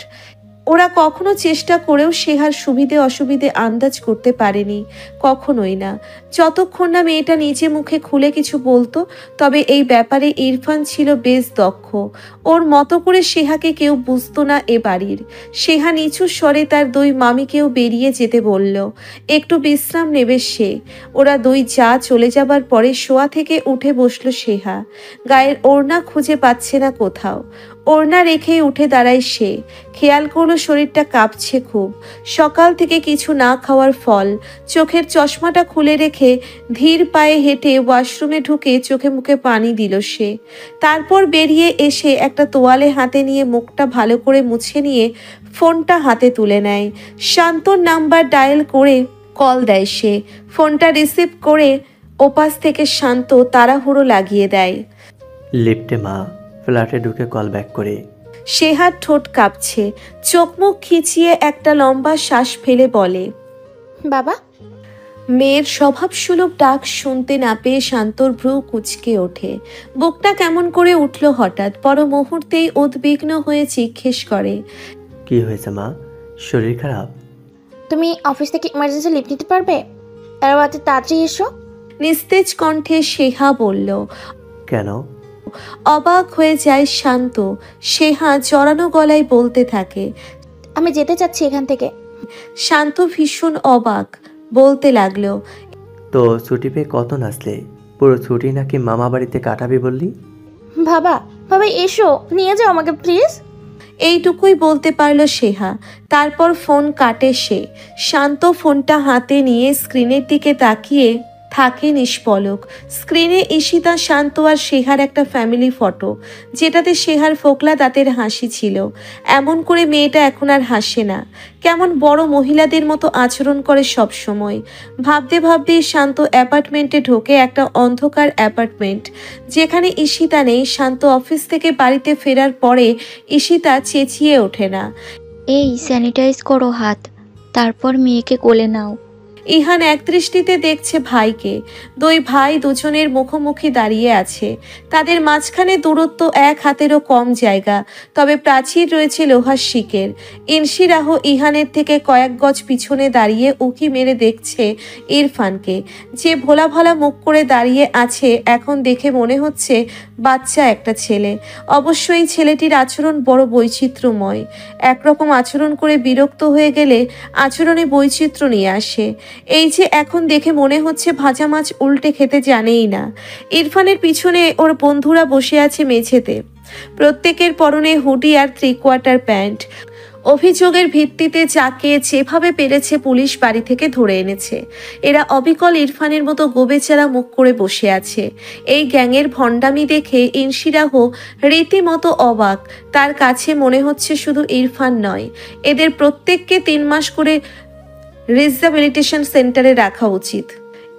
ওরা কখনো চেষ্টা করেও সেহার সুবিধে অসুবিধে আন্দাজ করতে পারেনি, কখনোই না, যতক্ষণ না মেয়েটা নিজে মুখে খুলে কিছু বলতো। তবে এই ব্যাপারে ইরফান ছিল বেশ দক্ষ। ওর মতো করে সেহাকে কেউ বুঝতো না এ বাড়ির। সেহা নিচু স্বরে তার 2 মামিকেও বেরিয়ে যেতে বলল, একটু বিশ্রাম নেবে সে। ওরা 2 যা চলে যাবার পরে শোয়া থেকে উঠে বসলো সেহা। গায়ের ওড়না খুঁজে পাচ্ছে না কোথাও। ওড়না রেখেই উঠে দাঁড়ায় সে। খেয়াল করলো শরীরটা কাঁপছে খুব, সকাল থেকে কিছু না খাওয়ার ফল। চোখের চশমাটা খুলে রেখে ধীর পায়ে হেঁটে ওয়াশরুমে ঢুকে চোখে মুখে পানি দিল সে। তারপর বেরিয়ে এসে একটা তোয়ালে হাতে নিয়ে মুখটা ভালো করে মুছে নিয়ে ফোনটা হাতে তুলে নেয়। শান্তর নাম্বার ডায়াল করে কল দেয় সে। ফোনটা রিসিভ করে ওপাশ থেকে শান্ত তাড়াহুড়ো লাগিয়ে দেয়, লিফটে মা, ফ্ল্যাটে ঢুকে কল ব্যাক করে। সেহার ঠোঁট কাঁপছে, চোখ মুখ খিচিয়ে একটা লম্বা শ্বাস ফেলে বলে, বাবা। মেয়ের স্বভাবসুলভ ডাক শুনতে না পেয়ে শান্তর ভ্রু কুঁচকে ওঠে। বুকটা কেমন করে উঠল হঠাৎ। পর মুহূর্তেই উদ্বিগ্ন হয়ে জিজ্ঞেস করে, কি হয়েছে মা, শরীর খারাপ? তুমি অফিস থেকে ইমার্জেন্সি লিভ নিতে পারবে? এর রাতে তাড়াতাড়ি এসো। নিস্তেজ কণ্ঠে সেহা বলল। কেন? অবাক হয়ে যায় শান্ত। সেহা জড়ানো গলায় বলতে থাকে, আমি যেতে চাচ্ছি এখান থেকে। শান্ত ভীষণ অবাক, বলতে লাগলো, তো ছুটি পেয়ে কত নাচলে? পুরো ছুটি নাকি মামা বাড়িতে কাটাবি বললি? বাবা, বাবা এসো, নিয়ে যাও আমাকে প্লিজ। এইটুকুই বলতে পারল সেহা। তারপর ফোন কাটে সে। শান্ত ফোনটা হাতে নিয়ে স্ক্রিনের দিকে তাকিয়ে থাকে নিষ্পলক। স্ক্রিনে ঈশিতা, শান্ত আর সেহার একটা ফ্যামিলি ফটো, যেটাতে সেহার ফোকলা দাঁতের হাসি ছিল। এমন করে মেয়েটা এখন আর হাসে না, কেমন বড় মহিলাদের মতো আচরণ করে সব সময়। ভাবতে ভাবতেই শান্ত অ্যাপার্টমেন্টে ঢোকে, একটা অন্ধকার অ্যাপার্টমেন্ট যেখানে ঈশিতা নেই। শান্ত অফিস থেকে বাড়িতে ফেরার পরে ঈশিতা চেঁচিয়ে ওঠে না, এই স্যানিটাইজ করো হাত, তারপর মেয়েকে কোলে নাও। ইহান একদৃষ্টিতে দেখছে ভাইকে। দুই ভাই দুজনের মুখোমুখি দাঁড়িয়ে আছে। তাদের মাঝখানে দূরত্ব 1 হাতেরও কম জায়গা, তবে প্রাচীর রয়েছে লোহার শিকের। ইনশিরাহ ইহানের থেকে কয়েক গজ পিছনে দাঁড়িয়ে উকি মেরে দেখছে ইরফানকে, যে ভোলা ভোলা মুখ করে দাঁড়িয়ে আছে। এখন দেখে মনে হচ্ছে বাচ্চা একটা ছেলে। অবশ্য এই ছেলেটির আচরণ বড় বৈচিত্র্যময়। একরকম আচরণ করে বিরক্ত হয়ে গেলে আচরণে বৈচিত্র্য নিয়ে আসে। এই যে এখন দেখে মনে হচ্ছে ভাজা মাছ উল্টে খেতে জানেই না। ইরফানের পিছনে ওর বন্ধুরা বসে আছে মেঝেতে। প্রত্যেকের পরনে হুডি আর 3/4 প্যান্ট। অভিযোগের ভিত্তিতে যাকে যেভাবে পেরেছে পুলিশ বাড়ি থেকে ধরে এনেছে। এরা অবিকল ইরফানের মতো গোবেচারা মুখ করে বসে আছে। এই গ্যাংয়ের ভণ্ডামি দেখে ইনশিরাহ রীতিমতো অবাক। তার কাছে মনে হচ্ছে শুধু ইরফান নয়, এদের প্রত্যেককে 3 মাস করে রিহ্যাবিলিটেশন সেন্টারে রাখা উচিত।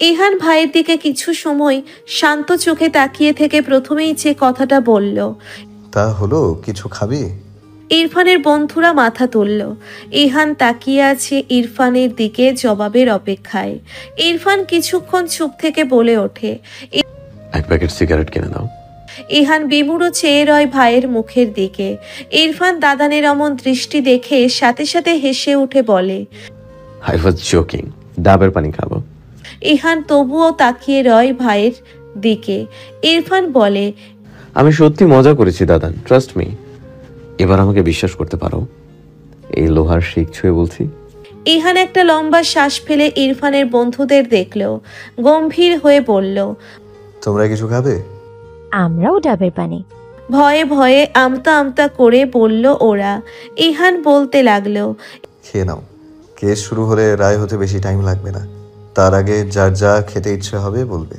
ইহান ভাইয়ের দিকে কিছু সময় শান্ত চোখে তাকিয়ে থেকে প্রথমেই যে কথাটা বলল, তা হলো কিছু খাবি? ইরফানের বন্ধুরা মাথা তুলল। ইহান তাকিয়ে আছে ইরফানের দিকে জবাবের অপেক্ষায়। ইরফান কিছুক্ষণ চুপ থেকে বলে ওঠে, এক প্যাকেট সিগারেট কিনে দাও। ইহান বিমুড়ো চেয়ে রয় ভাইয়ের মুখের দিকে। ইরফান দাদানের অমন দৃষ্টি দেখে সাথে সাথে হেসে উঠে বলে, আই ওয়াজ জোকিং, ডাবের পানি খাবো। ইহান তবুও তাকিয়ে রয় ভাইয়ের দিকে। ইরফান বলে, আমি সত্যি মজা করেছি দাদান, ট্রাস্ট মি। এবার আমাকে বিশ্বাস করতে পারো, এই লোহার শিক ছুঁয়ে বলছি। ইহান একটা লম্বা শ্বাস ফেলে ইরফানের বন্ধুদের দেখলো, গম্ভীর হয়ে বলল, তোমরা কিছু খাবে? আমরাও ডাবের পানি। ভয়ে ভয়ে আমতা আমতা করে বলল ওরা। ইহান বলতে লাগলো, খেয়ে নাও, কেস শুরু হলে রায় হতে বেশি টাইম লাগবে না। তার আগে যার যা খেতে ইচ্ছে হবে বলবে।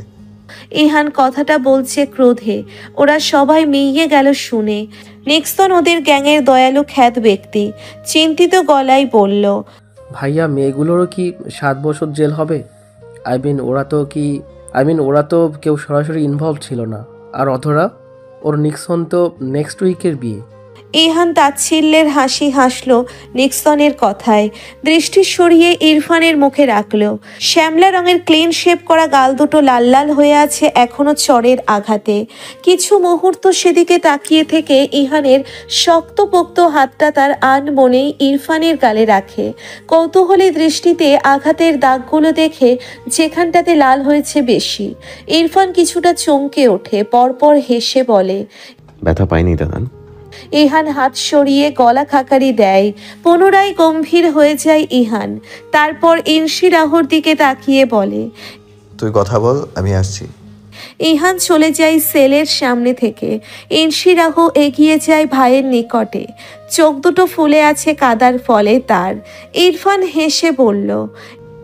ইহান কথাটা বলছে ক্রোধে। ওরা সবাই মিইয়ে গেল শুনে। নিক্সন ওদের গ্যাংয়ের দয়ালু খ্যাত ব্যক্তি চিন্তিত গলায় বলল, ভাইয়া মেয়েগুলোরও কি 7 বছর জেল হবে? ওরা তো কেউ সরাসরি ইনভলভ ছিল না। আর অধরা, ওর নিক্সন তো নেক্সট উইকের বিয়ে। ইহান তাচ্ছিল্যের হাসি হাসল নিক্সনের কথায়। দৃষ্টি সরিয়ে ইরফানের মুখে রাখলো। শ্যামলা রঙের ক্লিন শেপ করা গাল দুটো লাল লাল হয়ে আছে এখনো চড়ের আঘাতে। কিছু মুহূর্ত সেদিকে তাকিয়ে থেকে ইহানের শক্তপোক্ত হাতটা তার আনমনেই ইরফানের গালে রাখে। কৌতূহলী দৃষ্টিতে আঘাতের দাগগুলো দেখে যেখানটাতে লাল হয়েছে বেশি। ইরফান কিছুটা চমকে ওঠে, পরপর হেসে বলে, ব্যথা পাইনি দাদান। ইহান হাত সরিয়ে গলা খাকারি দেয়। পুনরায় গম্ভীর হয়ে যায় ইহান। তারপর ইনশিরাহর দিকে তাকিয়ে বলে, তুই কথা বল, আমি আসছি। ইহান চলে যায় সেলের সামনে থেকে। ইনশিরাহ এগিয়ে যায় ভাইয়ের নিকটে। চোখ দুটো ফুলে আছে কাদার ফলে তার। ইরফান হেসে বলল,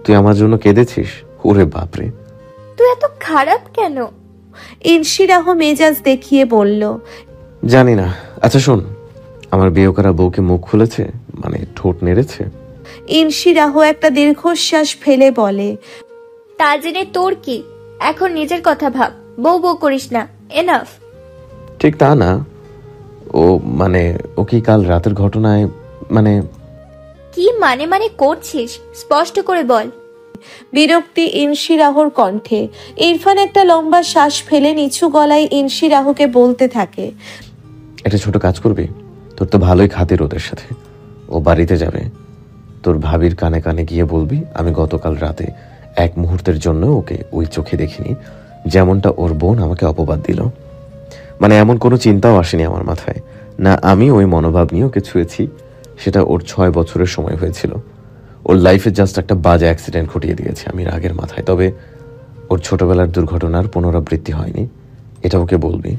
তুই আমার জন্য কেঁদেছিস? ওরে বাপরে, তুই এত খারাপ কেন? ইনশিরাহ মেজাজ দেখিয়ে বলল, জানি না। আচ্ছা শোন, আমার বিয়ে করা বউকে মুখ খুলেছে, মানে ঠোঁট নেড়েছে। ইনশিরাহ একটা দীর্ঘশ্বাস ফেলে বলে, তা জেনে তোর কি? এখন নিজের কথা ভাব, বউ বউ করিস না, এনাফ। ঠিক তা না, ও কি কাল রাতের ঘটনায় কি মানে করছিস? স্পষ্ট করে বল। বিরক্তি ইনশিরাহর কণ্ঠে। ইরফান একটা লম্বা শ্বাস ফেলে নিচু গলায় ইনশিরাহকে বলতে থাকে, একটা ছোট কাজ করবি? তোর তো ভালোই খাতির ওদের সাথে। ও বাড়িতে যাবে, তোর ভাবির কানে কানে গিয়ে বলবি আমি গতকাল রাতে এক মুহূর্তের জন্য ওকে ওই চোখে দেখিনি, যেমনটা ওর বোন আমাকে অপবাদ দিল। এমন কোনো চিন্তাও আসেনি আমার মাথায়, না আমি ওই মনোভাব নিয়ে ওকে ছুঁয়েছি। সেটা ওর 6 বছরের সময় হয়েছিল। ওর লাইফে জাস্ট একটা বাজে অ্যাক্সিডেন্ট ঘটিয়ে দিয়েছে আমি রাগের মাথায়। তবে ওর ছোটবেলার দুর্ঘটনার পুনরাবৃত্তি হয়নি, এটা ওকে বলবি।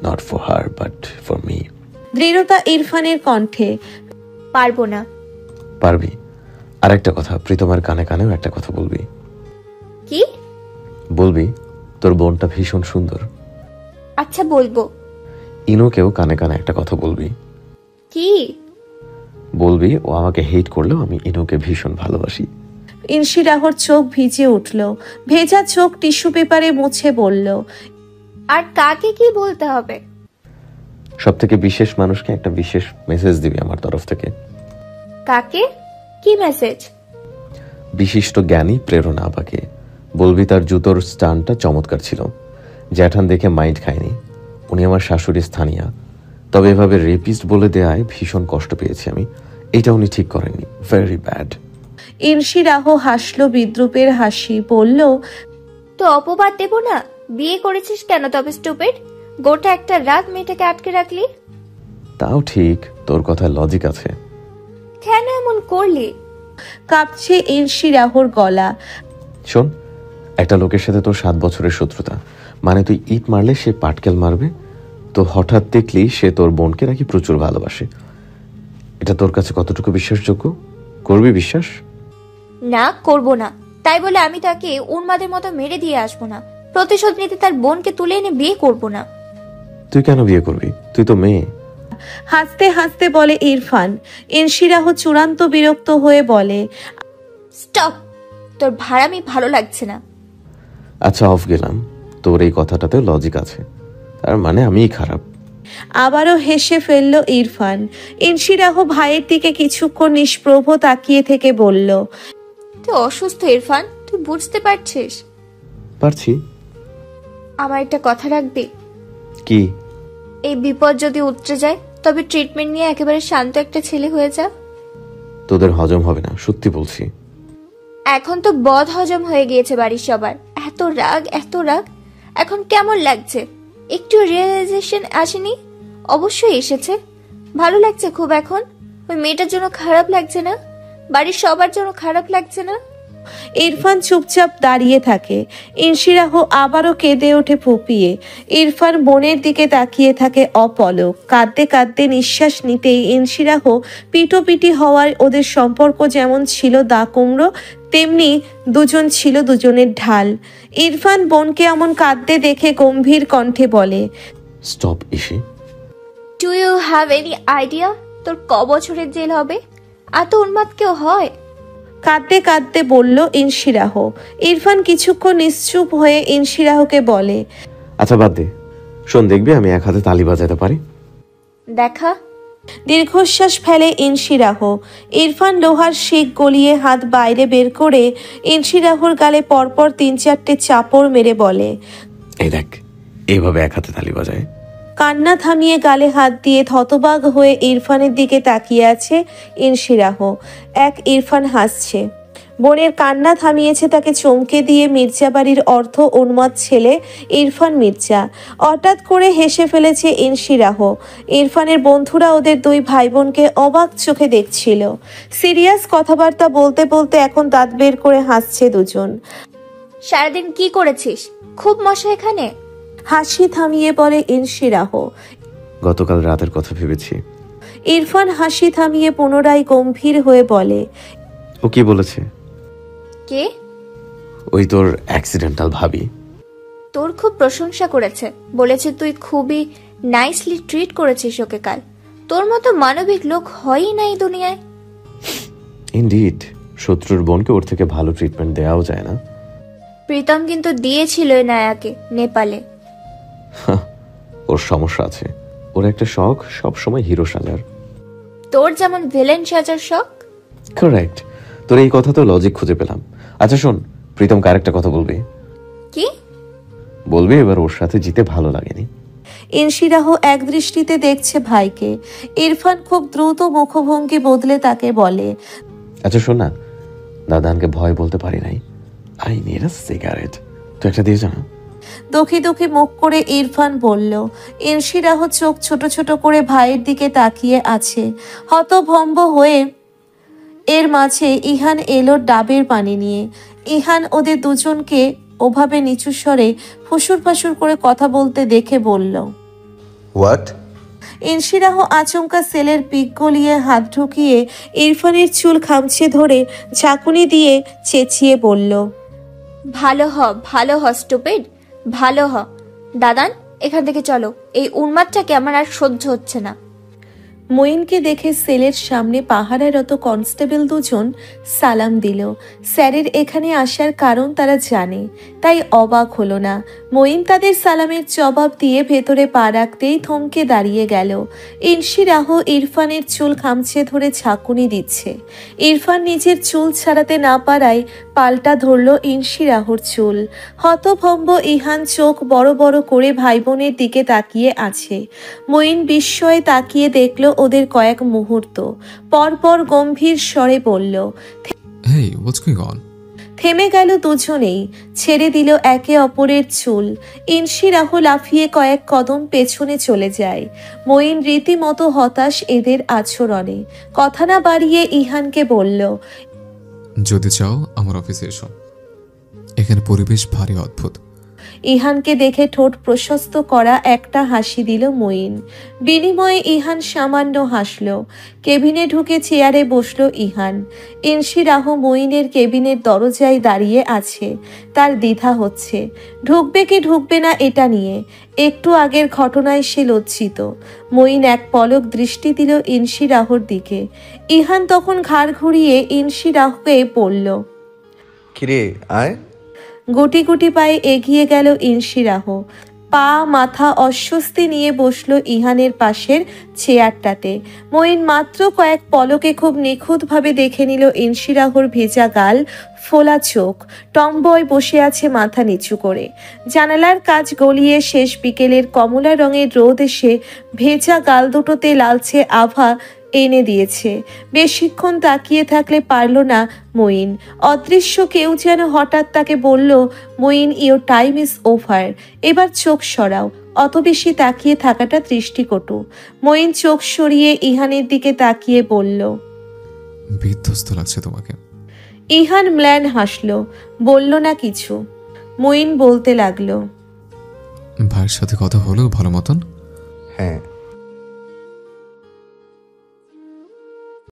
Not for her but for me. দৃঢ়তা ইরফানের কণ্ঠে। পারবো না। পারবি। আর একটা কথা, প্রীতমের কানে কানেও একটা কথা বলবি। কি বলবি? তোর বোনটা ভীষণ সুন্দর। আচ্ছা বলবো। ইনুকেও কানে কানে একটা কথা বলবি। কি বলবি? ও আমাকে হেট করলেও আমি ইনুকে ভীষণ ভালোবাসি। ইনশিরাহর চোখ ভিজে উঠল। ভেজা চোখ টিস্যু পেপারে মুছে বলল, আর কাকে কি বলতে হবে? সব থেকে বিশেষ মানুষকে একটা বিশেষ মেসেজ দিবি আমার তরফ থেকে। কাকে? কি মেসেজ? বিশিষ্ট জ্ঞানী প্রেরণা আপাকে বলবি তার জুতোর স্টানটা চমৎকার ছিল। জ্যাঠান দেখে মাইন্ড খায়নি। উনি আমার শাশুড়ি স্থানীয়, তবে এভাবে রেপিস্ট বলে দেয়ায় ভীষণ কষ্ট পেয়েছি আমি। এটা উনি ঠিক করেননি, ভেরি ব্যাড। ইনশিরাহ হাসলো বিদ্রুপের হাসি, বলল, তো অপবাদ দেব না? বিয়ে করেছিস কেন তবে স্টুপিড? গোটা একটা রাত মেয়েটাকে আটকে রাখলি। তাও ঠিক, তোর কথায় লজিক আছে। কেন এমন করলি? কাঁপছে ইনশিরাহর গলা। শোন, একটা লোকের সাথে তোর 7 বছরের শত্রুতা, মানে তুই ইট মারলে সে পাটকেল মারবে। তো হঠাৎ দেখলি সে তোর বোনকে নাকি প্রচুর ভালোবাসে। এটা তোর কাছে কতটুকু বিশ্বাসযোগ্য? করবি বিশ্বাস? না, করব না। তাই বলে আমি তাকে উন্মাদের মতো মেরে দিয়ে আসবো না। প্রতিশোধ নিতে তার বোনকে তুলে এনে বিয়ে করব না। তুই কেন বিয়ে করবি? তুই তো মেয়ে। হাসতে হাসতে বলে ইরফান। ইনশিরাহ চূড়ান্ত বিরক্ত হয়ে বলে, স্টপ, তোর ভাড়ামি ভালো লাগছে না। আচ্ছা, অফ গেলাম। তোর এই কথাটাতে লজিক আছে, তার মানে আমিই খারাপ। আবারও হেসে ফেলল ইরফান। ইনশিরাহ ভাইয়ের দিকে কিছুক্ষণ নিষ্প্রভ তাকিয়ে থেকে বলল, তুই অসুস্থ ইরফান, তুই বুঝতে পারছিস? পারছি। আমার একটা কথা রাখবি? কি? এই বিপদ যদি উতরে যায় তবে ট্রিটমেন্ট নিয়ে একেবারে শান্ত একটা ছেলে হয়ে যা। তোদের হজম হবে না, সত্যি বলছি। এখন তো বদ হজম হয়ে গিয়েছে বাড়ির সবার। এত রাগ, এত রাগ। এখন কেমন লাগছে? একটু রিয়েলাইজেশন আসেনি? অবশ্যই এসেছে। ভালো লাগছে খুব এখন? ওই মেয়েটার জন্য খারাপ লাগছে না? বাড়ির সবার জন্য খারাপ লাগছে না? ইরফান চুপচাপ দাঁড়িয়ে থাকে। ইনশিরাহ আবারও কেঁদে ওঠে ফুপিয়ে। ইরফান বোনের দিকে তাকিয়ে থাকে অপলক। কাঁদতে কাঁদতে নিঃশ্বাস নিতেই ইনশিরাহ পিটোপিটি হওয়ার ওদের সম্পর্ক যেমন ছিল দা কুমড়ো, তেমনি দুজন ছিল দুজনের ঢাল। ইরফান বোনকে এমন কাঁদতে দেখে গম্ভীর কণ্ঠে বলে, স্টপ ইসি। Do you have any idea তোর ক বছরের জেল হবে? এত উন্মাদ কেউ হয়? কাঁদতে কাঁদতে বলল ইনশিরাহ। ইরফান কিছুক্ষণ নিশ্চুপ হয়ে ইনশিরাহকে বলে, আচ্ছা বাদ দে, শোন, দেখবি আমি এক হাতে তালি বাজাতে পারি। দেখা। দীর্ঘশ্বাস ফেলে ইনশিরাহ। ইরফান লোহার শিক গলিয়ে হাত বাইরে বের করে ইনশিরাহর গালে পরপর 3-4টে চাপড় মেরে বলে, এই দেখ, এইভাবে এক হাতে তালি বাজায়। কান্না থামিয়ে গালে হাত দিয়ে হতবাক হয়ে ইরফানের দিকে তাকিয়ে আছে ইনশিরাহ। ইরফান হাসছে। বোনের কান্না থামিয়েছে তাকে চমকে দিয়ে মির্জা বাড়ির অর্ধ উন্মাদ ছেলে ইরফান মির্জা। হঠাৎ করে হেসে ফেলেছে ইনশিরাহ। ইরফানের বন্ধুরা ওদের দুই ভাই বোনকে অবাক চোখে দেখছিল। সিরিয়াস কথাবার্তা বলতে বলতে এখন দাঁত বের করে হাসছে দুজন। সারাদিন কি করেছিস? খুব মশা এখানে? হাসি থামিয়ে বলে ইনশিরাহ। গতকাল রাতের কথা ভেবেছি। ইরফান হাসি থামিয়ে পুনরায় গম্ভীর হয়ে বলে, ও কি বলেছে? কে? ওই তোর অ্যাক্সিডেন্টাল ভাবি। তোর খুব প্রশংসা করেছে, বলেছে তুই খুবই নাইসলি ট্রিট করেছিস ওকে কাল। তোর মতো মানবিক লোক হয়ই না এই দুনিয়ায়। ইনডিড, শত্রুর বোনকে ওর থেকে ভালো ট্রিটমেন্ট দেওয়াও যায় না। প্রীতম কিন্তু দিয়েছিল নায়াকে নেপালে। ওর সমস্যা আছে, ওর একটা শখ সবসময় হিরো সাজার। তোর যেমন ভিলেন সাজার শখ। কারেক্ট, তোর এই কথা তো লজিক খুঁজে পেলাম। আচ্ছা শোন, প্রীতম কার একটা কথা বলবি? কি বলবি এবার ওর সাথে জিতে ভালো লাগেনি। ইনশিরাহ এক দৃষ্টিতে দেখছে ভাইকে। ইরফান খুব দ্রুত মুখভঙ্গি বদলে তাকে বলে, আচ্ছা শোন না, দাদানকে ভয় বলতে পারি নাই। আই নিড আ সিগারেট, তুই একটা দিয়ে জানা। দুঃখী দুঃখী মুখ করে ইরফান বলল। ইনশিরাহ চোখ ছোট ছোট করে ভাইয়ের দিকে তাকিয়ে আছে হতভম্ব হয়ে। এর মাঝে ইহান এলো ডাবের পানি নিয়ে। ইহান ওদের দুজনকে ওভাবে নিচু স্বরে ফুসুর ফাসুর করে কথা বলতে দেখে বলল, হোয়াট? ইনশিরাহ আচমকা সেলের পিক গলিয়ে হাত ঢুকিয়ে ইরফানের চুল খামছে ধরে ঝাঁকুনি দিয়ে চেঁচিয়ে বলল, ভালো হ স্টুপিড, ভালো হ। দাদান, এখান থেকে চলো, এই উন্মাদটাকে আমার আর সহ্য হচ্ছে না। মঈনকে দেখে সেলের সামনে পাহারারত কনস্টেবল দুজন সালাম দিল। স্যারের এখানে আসার কারণ তারা জানে, তাই অবাক হলো না। মঈন তাদের সালামের জবাব দিয়ে ভেতরে পা রাখতেই থমকে দাঁড়িয়ে গেল। ইনসি রাহ ইরফানের চুল খামচে ধরে ঝাঁকুনি দিচ্ছে। ইরফান নিজের চুল ছাড়াতে না পারায় পাল্টা ধরল ইনসি রাহর চুল। হতভম্ব ইহান চোখ বড় বড় করে ভাই বোনের দিকে তাকিয়ে আছে। মঈন বিস্ময়ে তাকিয়ে দেখল ওদের কয়েক মুহূর্ত পরপর গম্ভীর স্বরে বলল, হেই, হোয়াটস গোইং অন? থেমে গেল দুজনেই, ছেড়ে দিল একে অপরের চুল। ইনসি রাহ লাফিয়ে কয়েক কদম পেছনে চলে যায়। মঈন রীতিমতো হতাশ এদের আচরণে। কথা না বাড়িয়ে ইহানকে বলল, যদি চাও আমার অফিসে এসো, এখানে পরিবেশ ভারী অদ্ভুত। ইহানকে দেখে ঠোঁট প্রশস্ত করা একটা হাসি দিল মঈন। বিনিময়ে ইহান সামান্য হাসল। কেবিনে ঢুকে চেয়ারে বসল ইহান। ইনসি রাহ মঈনের কেবিনের দরজায় দাঁড়িয়ে আছে। তার দ্বিধা হচ্ছে, ঢুকবে কি ঢুকবে না এটা নিয়ে। একটু আগের ঘটনায় সে লজ্জিত। মঈন এক পলক দৃষ্টি দিল ইনসি রাহর দিকে। ইহান তখন ঘাড় ঘুরিয়ে ইনসি রাহকে বলল, কিরে আয়। গুটি গুটি পায়ে এগিয়ে গেল ইনসি রাহ। পা মাথা অস্বস্তি নিয়ে বসল ইহানের পাশের চেয়ারটাতে। মঈন মাত্র কয়েক পলকে খুব নিখুঁতভাবে দেখে নিল ইনসি রাহর ভেজা গাল, ফোলা চোখ। টম্বয় বসে আছে মাথা নিচু করে। জানালার কাচ গলিয়ে শেষ বিকেলের কমলা রঙের রোদ এসে ভেজা গাল দুটোতে লালচে আভা এনে দিয়েছে। বেশিক্ষণ তাকিয়ে থাকলে পারল না মঈন। অদৃশ্য কেউ যেন হঠাৎ তাকে বলল, Moin, your time is over, এবার চোখ সরাও। অত বেশি তাকিয়ে থাকাটা দৃষ্টিকটু। মঈন চোখ সরিয়ে ইহানের দিকে তাকিয়ে বলল, বিধ্বস্ত লাগছে তোমাকে। ইহান ম্লান হাসল, বলল না কিছু। মঈন বলতে লাগলো, ভাইয়ের সাথে কথা হলো ভালো মতন? হ্যাঁ।